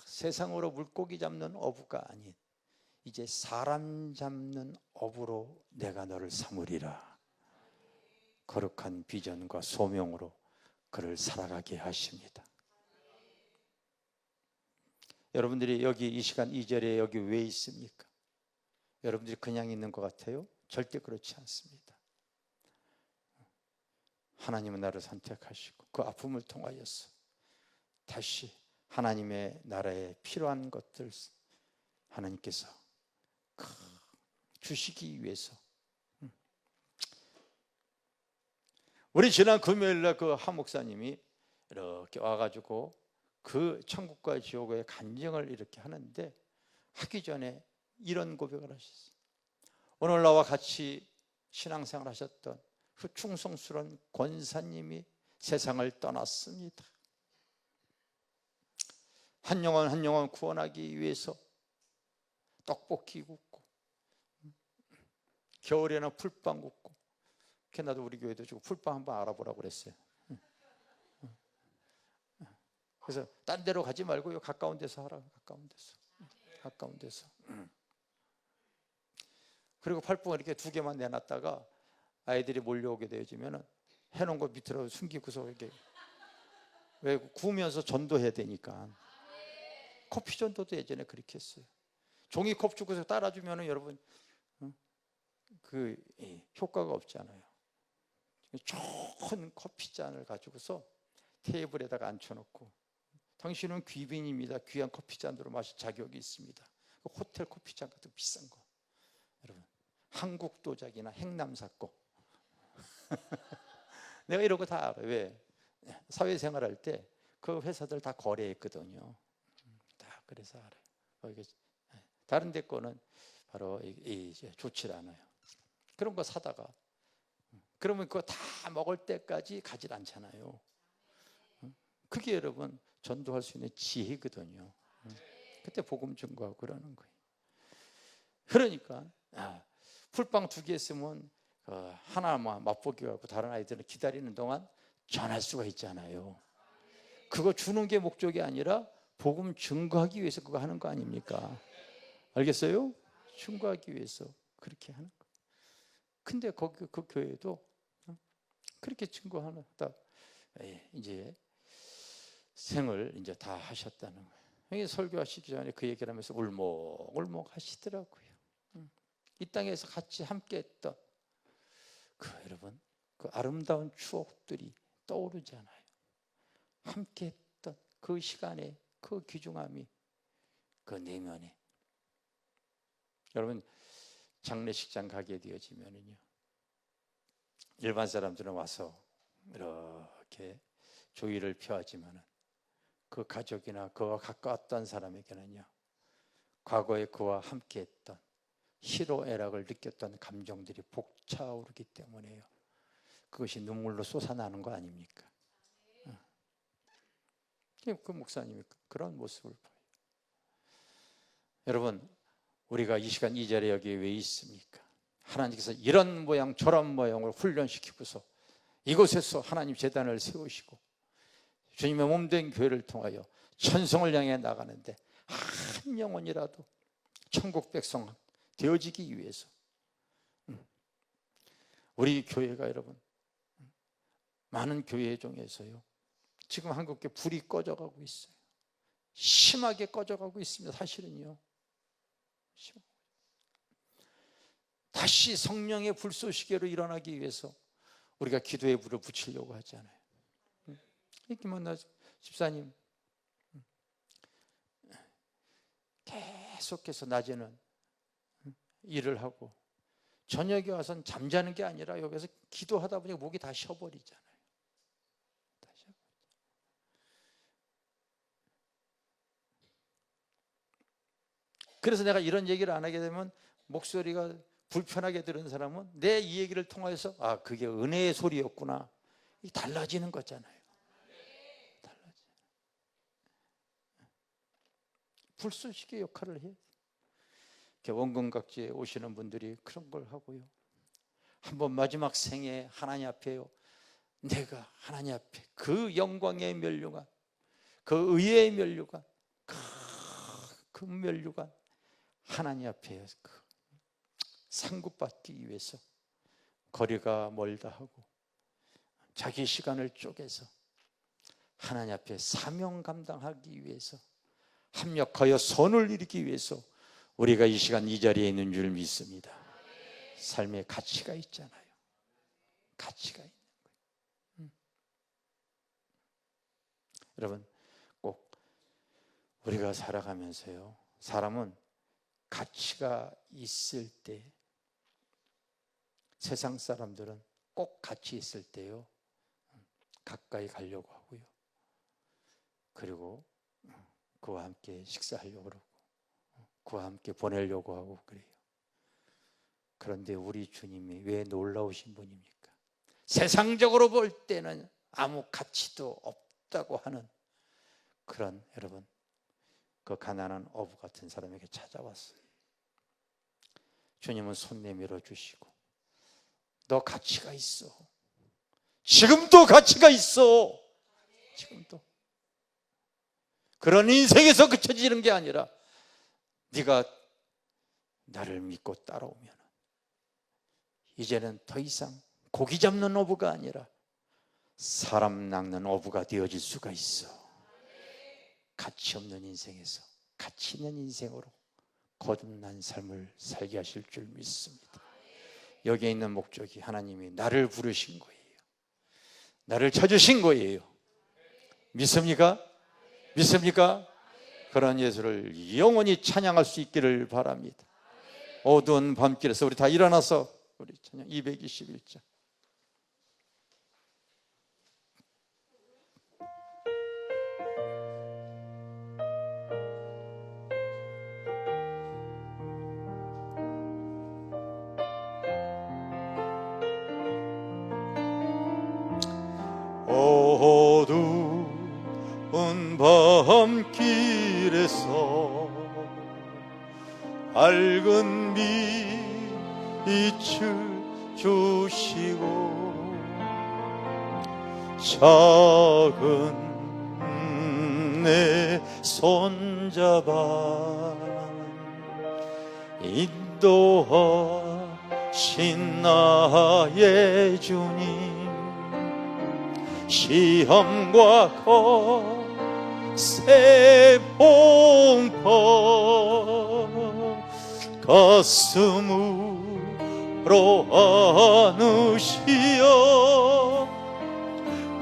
세상으로 물고기 잡는 어부가 아닌 이제 사람 잡는 어부로 내가 너를 삼으리라. 거룩한 비전과 소명으로 그를 살아가게 하십니다. 여러분들이 여기 이 시간 2절에 여기 왜 있습니까? 여러분들이 그냥 있는 것 같아요? 절대 그렇지 않습니다. 하나님은 나를 선택하시고 그 아픔을 통하여서 다시 하나님의 나라에 필요한 것들 하나님께서 주시기 위해서, 우리 지난 금요일날 그 한 목사님이 이렇게 와가지고 그 천국과 지옥의 간증을 이렇게 하는데 하기 전에 이런 고백을 하셨어요. 오늘 나와 같이 신앙생활 하셨던 그 충성스러운 권사님이 세상을 떠났습니다. 한 영혼 한 영혼 구원하기 위해서 떡볶이 굽고 겨울에는 풀빵 굽고, 나도 우리 교회도 주고 풀빵 한번 알아보라고 그랬어요. 그래서 딴 데로 가지 말고요 가까운 데서 하라. 가까운 데서. 그리고 팔빵을 이렇게 2개만 내놨다가 아이들이 몰려오게 되어지면 해놓은 거 밑으로 숨기고서 이렇게, 왜 구우면서 전도해야 되니까. 커피 전도도 예전에 그렇게 했어요. 종이컵 주고서 따라주면 여러분 그 효과가 없잖아요. 좋은 커피잔을 가지고서 테이블에다가 앉혀놓고, 당신은 귀빈입니다. 귀한 커피잔으로 마실 자격이 있습니다. 호텔 커피잔 같은 비싼 거, 여러분 한국 도자기나 행남사 거 내가 이런 거 다 알아요. 왜? 사회생활 할 때 그 회사들 다 거래했거든요. 다 그래서 알아요. 다른 데 거는 바로 이제 좋지 않아요. 그런 거 사다가 그러면 그거 다 먹을 때까지 가질 않잖아요. 그게 여러분 전도할 수 있는 지혜거든요. 그때 복음 증거하고 그러는 거예요. 그러니까 풀빵 2개 있으면 하나만 맛보기 갖고 다른 아이들은 기다리는 동안 전할 수가 있잖아요. 그거 주는 게 목적이 아니라 복음 증거하기 위해서 그거 하는 거 아닙니까? 알겠어요? 증거하기 위해서 그렇게 하는 거. 근데 거기 그 교회도 그렇게 증거하다 이제 생을 이제 다 하셨다는 거예요. 설교하시기 전에 그 얘기를 하면서 울먹울먹 하시더라고요. 이 땅에서 같이 함께했던 여러분 그 아름다운 추억들이 떠오르잖아요. 함께했던 그 시간에 그 귀중함이 그 내면에. 여러분 장례식장 가게 되어지면은요 일반 사람들은 와서 이렇게 조의를 표하지만은 그 가족이나 그와 가까웠던 사람에게는요 과거에 그와 함께했던 희로애락을 느꼈던 감정들이 벅차오르기 때문에요. 그것이 눈물로 솟아나는 거 아닙니까? 그 목사님이 그런 모습을 봐요. 여러분, 우리가 이 시간 이 자리에 여기 왜 있습니까? 하나님께서 이런 모양 저런 모양을 훈련시키고서 이곳에서 하나님 제단을 세우시고 주님의 몸된 교회를 통하여 천성을 향해 나가는데 한 영혼이라도 천국 백성 되어지기 위해서 우리 교회가 여러분, 많은 교회 중에서요 지금 한국교회 불이 꺼져가고 있어요. 심하게 꺼져가고 있습니다. 사실은요. 다시 성령의 불쏘시개로 일어나기 위해서 우리가 기도의 불을 붙이려고 하잖아요. 이렇게 만나 집사님 계속해서 낮에는 일을 하고 저녁에 와서는 잠자는 게 아니라 여기서 기도하다 보니까 목이 다 쉬어버리잖아요. 그래서 내가 이런 얘기를 안 하게 되면 목소리가 불편하게 들은 사람은 내 이 얘기를 통해서 아, 그게 은혜의 소리였구나. 이게 달라지는 거잖아요. 불쏘시개 역할을 해요. 원근각지에 오시는 분들이 그런 걸 하고요. 한번 마지막 생에 하나님 앞에요, 내가 하나님 앞에 그 영광의 면류관, 그 의의 면류관, 그 면류관 하나님 앞에 그 상급받기 위해서 거리가 멀다 하고 자기 시간을 쪼개서 하나님 앞에 사명 감당하기 위해서 합력하여 선을 이루기 위해서 우리가 이 시간 이 자리에 있는 줄 믿습니다. 삶의 가치가 있잖아요. 가치가 있는 거예요. 여러분, 꼭 우리가 살아가면서요, 사람은 가치가 있을 때, 세상 사람들은 꼭 가치 있을 때요 가까이 가려고 하고요, 그리고 그와 함께 식사하려고 그러고 그와 함께 보내려고 하고 그래요. 그런데 우리 주님이 왜 놀라우신 분입니까? 세상적으로 볼 때는 아무 가치도 없다고 하는 그런, 여러분, 그 가난한 어부 같은 사람에게 찾아왔어요. 주님은 손 내밀어 주시고 너 가치가 있어. 지금도 가치가 있어. 지금도. 그런 인생에서 그쳐지는 게 아니라 네가 나를 믿고 따라오면 이제는 더 이상 고기 잡는 어부가 아니라 사람 낚는 어부가 되어질 수가 있어. 가치 없는 인생에서 가치 있는 인생으로 거듭난 삶을 살게 하실 줄 믿습니다. 여기에 있는 목적이 하나님이 나를 부르신 거예요. 나를 찾으신 거예요. 믿습니까? 믿습니까? 그런 예수를 영원히 찬양할 수 있기를 바랍니다. 어두운 밤길에서 우리 다 일어나서 우리 찬양 221장. 어두운 밤길에서 밝은 빛을 주시고 작은 내 손잡아 인도하신 나의 주님, 시험과 거세 풍파 가슴으로 안으시어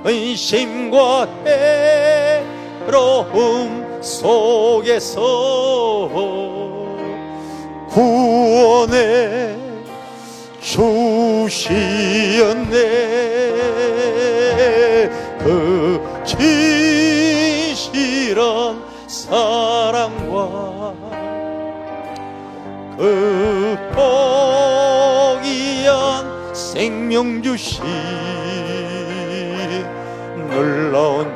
근심과 괴로움 속에서 구원해 주시었네. 그 진실한 사랑과 그 복이한 생명 주신 놀라운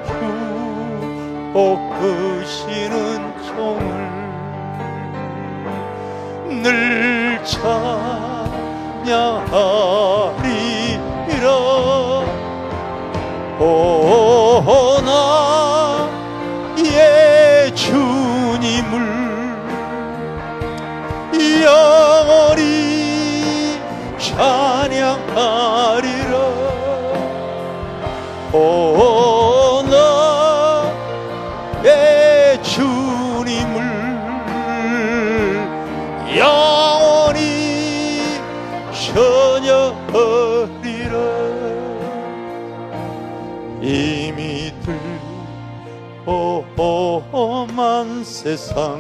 축복 크시는 종을 늘 찬양하리라. 오 나의 주님을 영원히 찬양하리라. 오 나의 주님을 영원히 찬양하리라. 이미 험한 세상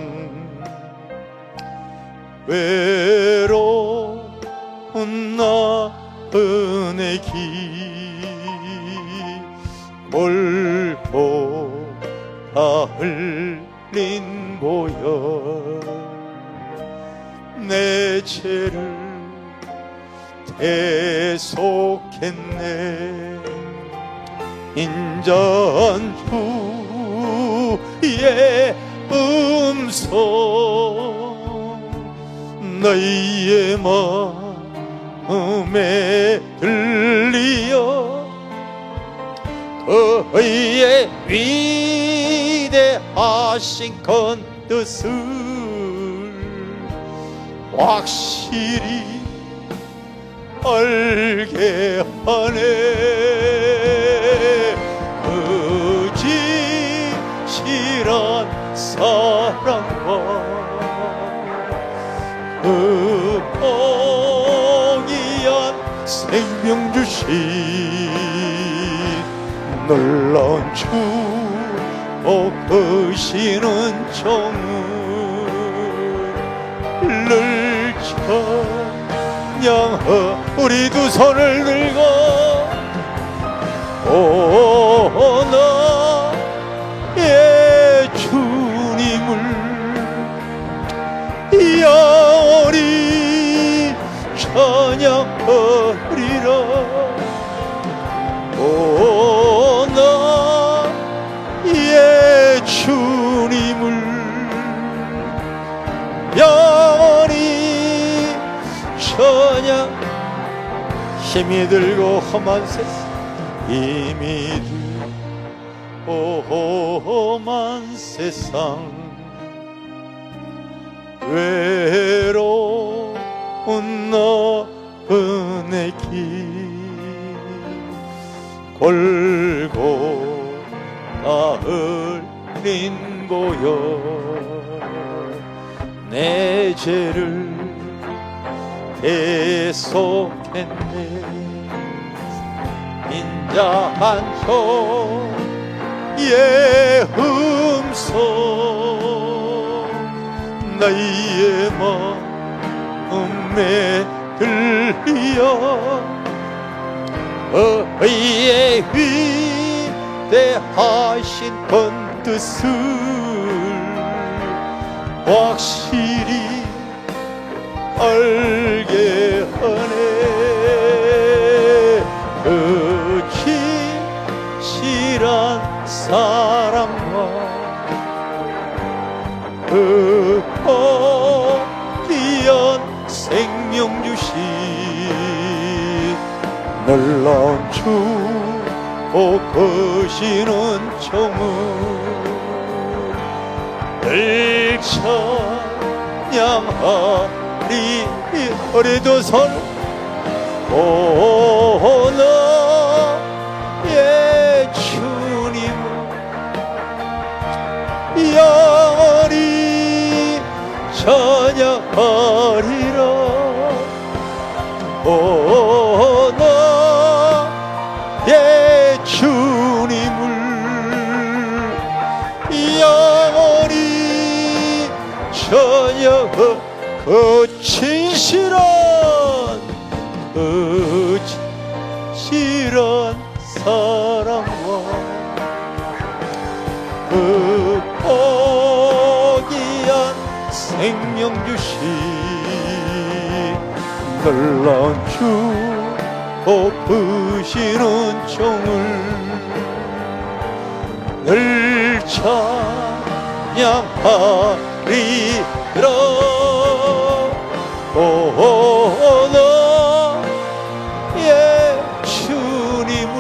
외로운 나의 길 멀고 다 흘린 보여 내 죄를 대속했네. 인전 주의 음성 너희의 마음에 들리어 그의 위대하신 큰 뜻을 확실히 알게 하네. 그 진실한 사랑과 그 복이한 생명 주신 놀라운 축복 크시는 종을 찬양하. 우리 두 손을 들고 오 나의 주님을 영원히 찬양하리라. 오 나의 주님을 영원히 찬양. 힘이 들고 험한 세상 힘이 들고 험한 세상 외로운 너의 길 골고다 흘린 보여 내 죄를 대속했네. 인자한 소의 음성 나의 마음에 들려 의의 위대하신 큰 뜻을 확실히 알게 하네. 그 진실한 사랑과 그 귀한 생명 주신 놀라운 축복 크시는 종을 늘 찬양하리. 우리도 손 오 나의 주님 영원히 찬양하리라. 오 나의 주님을 영원히 찬양하리라. 그 진실한 사랑과 그 복이한 생명 주신 놀라운 주 높으시는 종을 늘 찬양하리라. 오 나의 주님을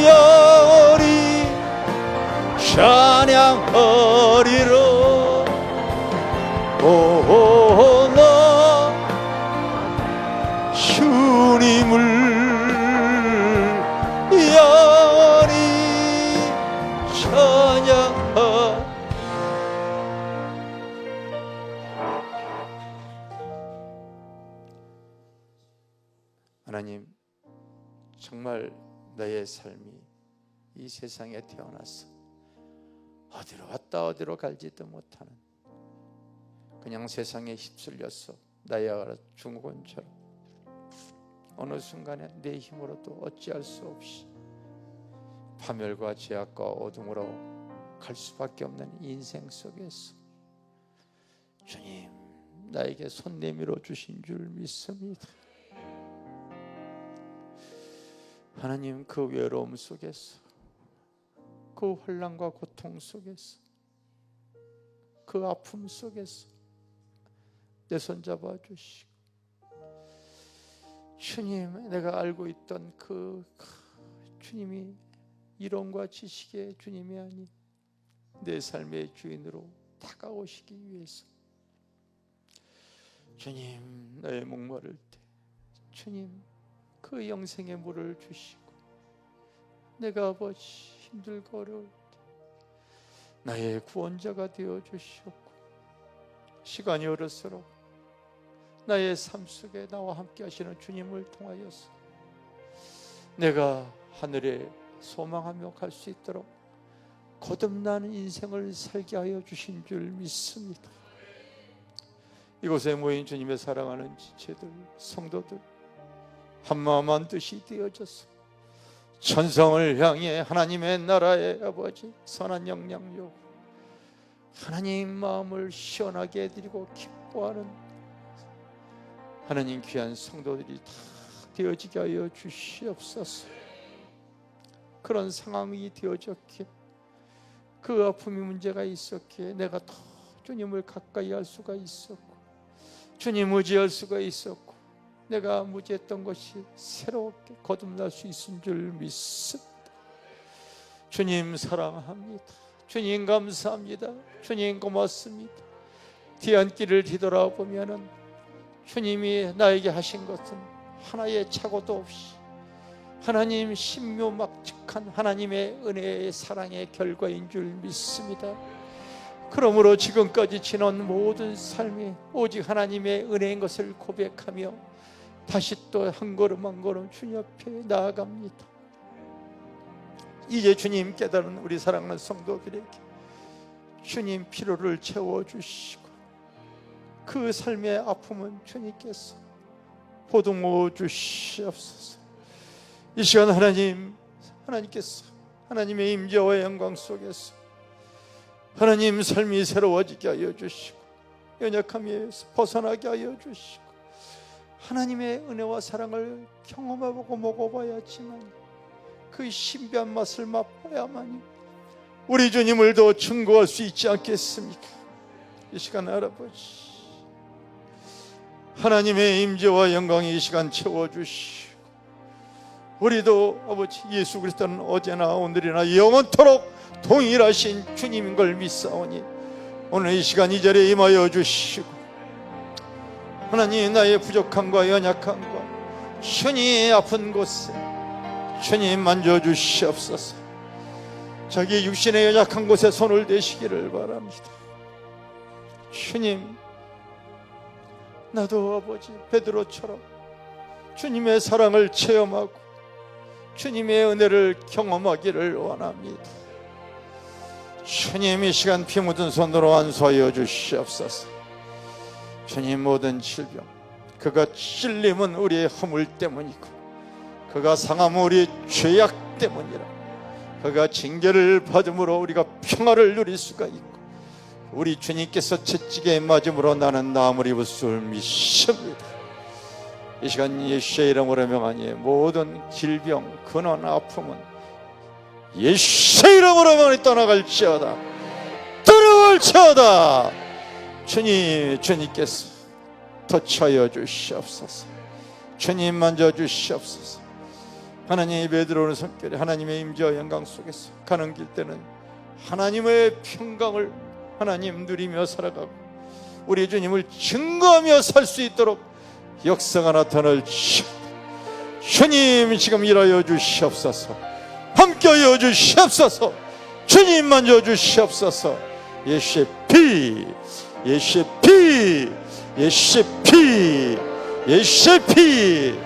영원히 찬양하리라. 오 나 주님을 영원히 찬양하. 하나님, 정말 너의 삶이 이 세상에 태어났어 어디로 왔다 어디로 갈지도 못하는, 그냥 세상에 휩쓸렸어 나야가라 중국원처럼 어느 순간에 내 힘으로도 어찌할 수 없이 파멸과 죄악과 어둠으로 갈 수밖에 없는 인생 속에서 주님 나에게 손 내밀어 주신 줄 믿습니다. 하나님, 그 외로움 속에서, 그 혼란과 고통 속에서, 그 아픔 속에서 내 손 잡아 주시고, 주님, 내가 알고 있던 그 주님이 이론과 지식의 주님이 아닌 내 삶의 주인으로 다가오시기 위해서 주님, 나의 목마를 때 주님 그 영생의 물을 주시고, 내가 아버지 힘들고 어려울 때 나의 구원자가 되어 주시옵고, 시간이 어려서록 나의 삶 속에 나와 함께 하시는 주님을 통하여서 내가 하늘에 소망하며 갈 수 있도록 거듭나는 인생을 살게 하여 주신 줄 믿습니다. 이곳에 모인 주님의 사랑하는 지체들, 성도들 한마음 한뜻이 되어져서 천성을 향해 하나님의 나라의 아버지 선한 영향력, 하나님 마음을 시원하게 해드리고 기뻐하는 하나님 귀한 성도들이 다 되어지게 하여 주시옵소서. 그런 상황이 되어졌기에, 그 아픔이 문제가 있었기에 내가 더 주님을 가까이 할 수가 있었고, 주님 의지할 수가 있었고, 내가 무지했던 것이 새롭게 거듭날 수 있은 줄 믿습니다. 주님 사랑합니다. 주님 감사합니다. 주님 고맙습니다. 뒤안길을 뒤돌아보면은 주님이 나에게 하신 것은 하나의 착오도 없이 하나님 신묘막측한 하나님의 은혜의 사랑의 결과인 줄 믿습니다. 그러므로 지금까지 지난 모든 삶이 오직 하나님의 은혜인 것을 고백하며 다시 또 한 걸음 한 걸음 주님 앞에 나아갑니다. 이제 주님 깨달은 우리 사랑하는 성도들에게 주님 피로를 채워주시고, 그 삶의 아픔은 주님께서 보듬어 주시옵소서. 이 시간 하나님께서 하나님의 임재와 영광 속에서 하나님 삶이 새로워지게 하여 주시고, 연약함에서 벗어나게 하여 주시고, 하나님의 은혜와 사랑을 경험해보고 먹어봐야지만 그 신비한 맛을 맛봐야만이 우리 주님을 더 증거할 수 있지 않겠습니까? 이 시간 할아버지 하나님의 임재와 영광이 이 시간 채워주시고, 우리도 아버지 예수 그리스도는 어제나 오늘이나 영원토록 동일하신 주님인 걸 믿사오니 오늘 이 시간 이 자리에 임하여 주시고, 하나님 나의 부족함과 연약함과 주님의 아픈 곳에 주님 만져주시옵소서. 자기 육신의 연약한 곳에 손을 대시기를 바랍니다. 주님, 나도 아버지 베드로처럼 주님의 사랑을 체험하고 주님의 은혜를 경험하기를 원합니다. 주님, 이 시간 피 묻은 손으로 안수하여 주시옵소서. 주님, 모든 질병, 그가 찔림은 우리의 허물 때문이고, 그가 상함은 우리의 죄악 때문이라. 그가 징계를 받음으로 우리가 평화를 누릴 수가 있고, 우리 주님께서 채찍에 맞음으로 나는 나무를 입을 줄 믿습니다. 이 시간 예수의 이름으로 명하니 모든 질병, 근원, 아픔은 예수의 이름으로 명하니 떠나갈지어다. 떠나갈지어다. 주님께서 터치하여 주시옵소서. 주님 만져주시옵소서. 하나님의 입에 들어오는 손길에 하나님의 임재와 영광 속에서 가는 길 때는 하나님의 평강을 하나님 누리며 살아가고 우리 주님을 증거하며 살 수 있도록 역사가 나타날지어다. 주님 지금 일하여 주시옵소서. 함께하여 주시옵소서. 주님 만져주시옵소서. 예수의 피, 예수의 피, 예수의 피, 예수의 피.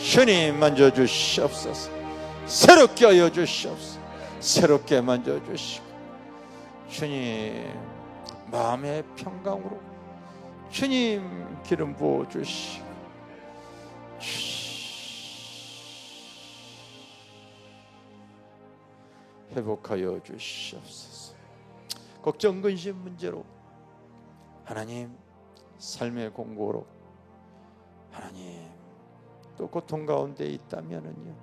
주님 만져주시옵소서. 새롭게 하여 주시옵소서. 새롭게 만져주시고 주님 마음의 평강으로 주님 기름 부어주시고 회복하여 주시옵소서. 걱정 근심 문제로 하나님 삶의 공고로 하나님 또 고통 가운데 있다면은요,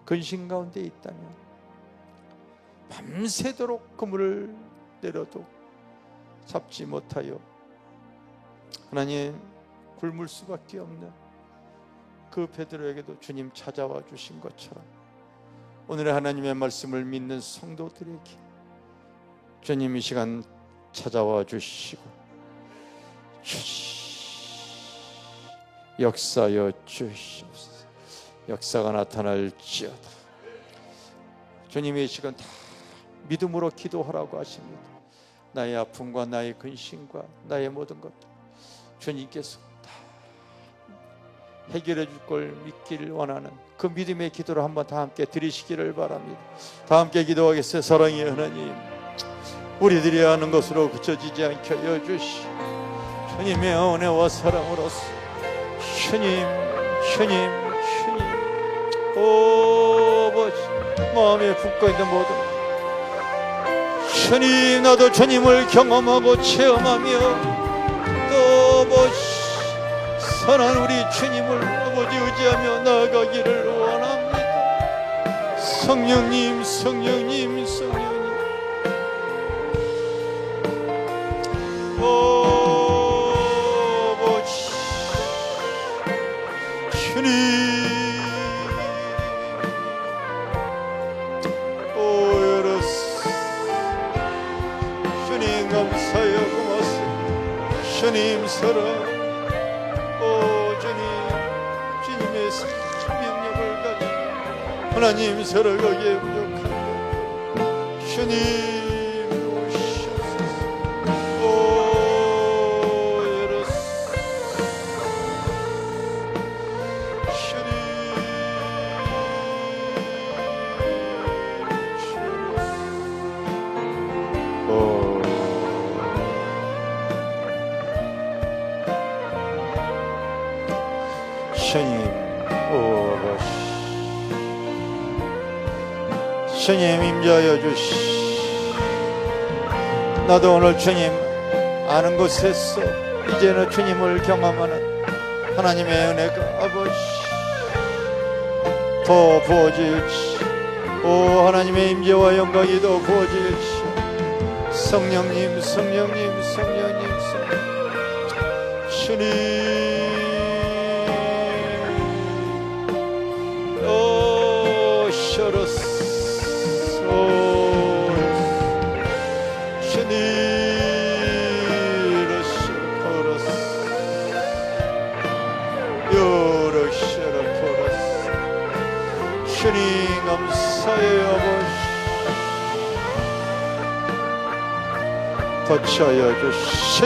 근심 가운데 있다면 밤새도록 그물을 내려도 잡지 못하여 하나님 굶을 수밖에 없는 그 베드로에게도 주님 찾아와 주신 것처럼 오늘의 하나님의 말씀을 믿는 성도들에게 주님 이 시간 찾아와 주시고 역사여 주시옵소서. 역사가 나타날지어다. 주님의 이 시간 다 믿음으로 기도하라고 하십니다. 나의 아픔과 나의 근심과 나의 모든 것들 주님께서 다 해결해 줄 걸 믿기를 원하는 그 믿음의 기도를 한번 다 함께 드리시기를 바랍니다. 다 함께 기도하겠어요. 사랑의 하나님, 우리들이 하는 것으로 그쳐지지 않게 하여 주시. 주님의 은혜와 사랑으로서 주님 아버지 마음에 붙고 있는 모든 주님, 나도 주님을 경험하고 체험하며 또 아버지 선한 우리 주님을 아버지 의지하며 나아가기를 원합니다. 성령님 아버지 주님 감사하여 고맙습니다. 주님 사랑 주님의 생명력을 가지고 하나님 살아가기에 부족합니다. 주님 오시옵소서. 주님 임재하여 주시. 나도 오늘 주님 아는 곳에서 이제는 주님을 경험하는 하나님의 은혜가 아버지 더 부어질지, 오 하나님의 임재와 영광이 더 부어질지. 성령님 주님 셔러스 주님 감사해요. 아버지 터치하여 주시.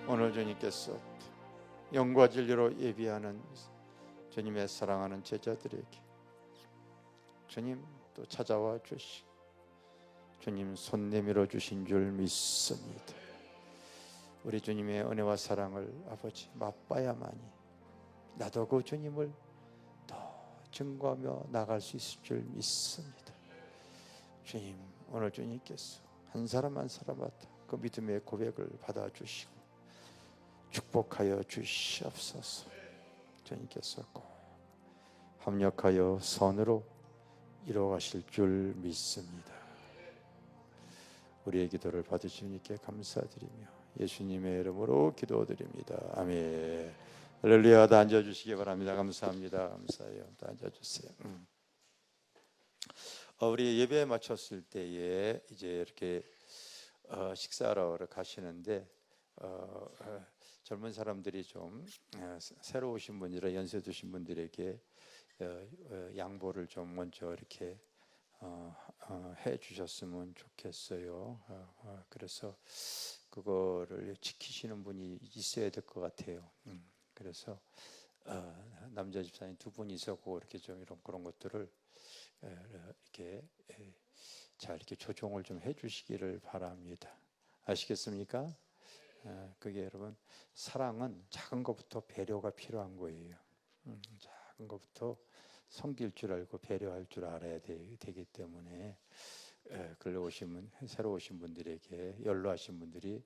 오늘 주님께서 영과 진리로 예비하는 주님의 사랑하는 제자들에게 주님 또 찾아와 주시. 주님 손 내밀어 주신 줄 믿습니다. 우리 주님의 은혜와 사랑을 아버지 맛봐야만이 나도 그 주님을 더 증거하며 나갈 수 있을 줄 믿습니다. 주님, 오늘 주님께서 한 사람 한 사람마다 그 믿음의 고백을 받아주시고 축복하여 주시옵소서. 주님께서 꼭 합력하여 선으로 이루어가실 줄 믿습니다. 우리의 기도를 받으신 주님께 감사드리며 예수님의 이름으로 기도드립니다. 아멘. 할렐루야. 다 앉아주시기 바랍니다. 감사합니다. 감사해요. 다 앉아주세요. 우리 예배 마쳤을 때에 이제 이렇게 식사하러 가시는데 젊은 사람들이 좀 새로 오신 분이라 연세 드신 분들에게 양보를 좀 먼저 이렇게 해 주셨으면 좋겠어요. 그래서 그거를 지키시는 분이 있어야 될 것 같아요. 그래서 남자 집사님 두 분이 있었고 이렇게 좀 그런 것들을 이렇게 잘 이렇게 조정을 좀 해주시기를 바랍니다. 아시겠습니까? 그게 여러분, 사랑은 작은 것부터 배려가 필요한 거예요. 작은 것부터 섬길 줄 알고 배려할 줄 알아야 되기 때문에 새로 오신 분들에게 연로하신 분들이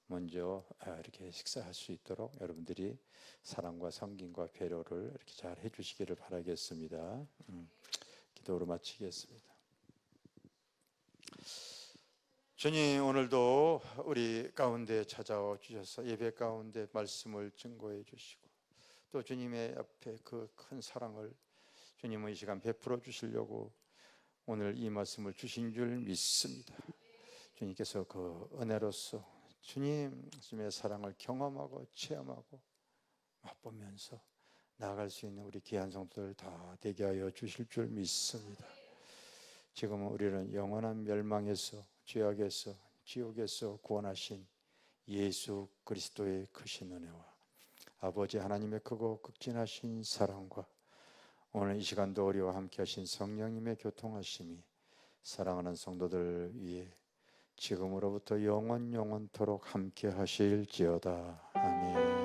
먼저 이렇게 식사할 수 있도록 여러분들이 사랑과 섬김과 배려를 이렇게 잘 해주시기를 바라겠습니다. 기도로 마치겠습니다. 주님, 오늘도 우리 가운데 찾아와 주셔서 예배 가운데 말씀을 증거해 주시고 또 주님의 앞에 그 큰 사랑을 주님은 이 시간 베풀어 주시려고 오늘 이 말씀을 주신 줄 믿습니다. 주님께서 그 은혜로서 주님의 사랑을 경험하고 체험하고 맛보면서 나아갈 수 있는 우리 귀한 성도들 다 되게 하여 주실 줄 믿습니다. 지금은 우리는 영원한 멸망에서, 죄악에서, 지옥에서 구원하신 예수 그리스도의 크신 은혜와 아버지 하나님의 크고 극진하신 사랑과 오늘 이 시간도 우리와 함께 하신 성령님의 교통하심이 사랑하는 성도들 위해 지금으로부터 영원토록 함께 하실지어다. 아멘.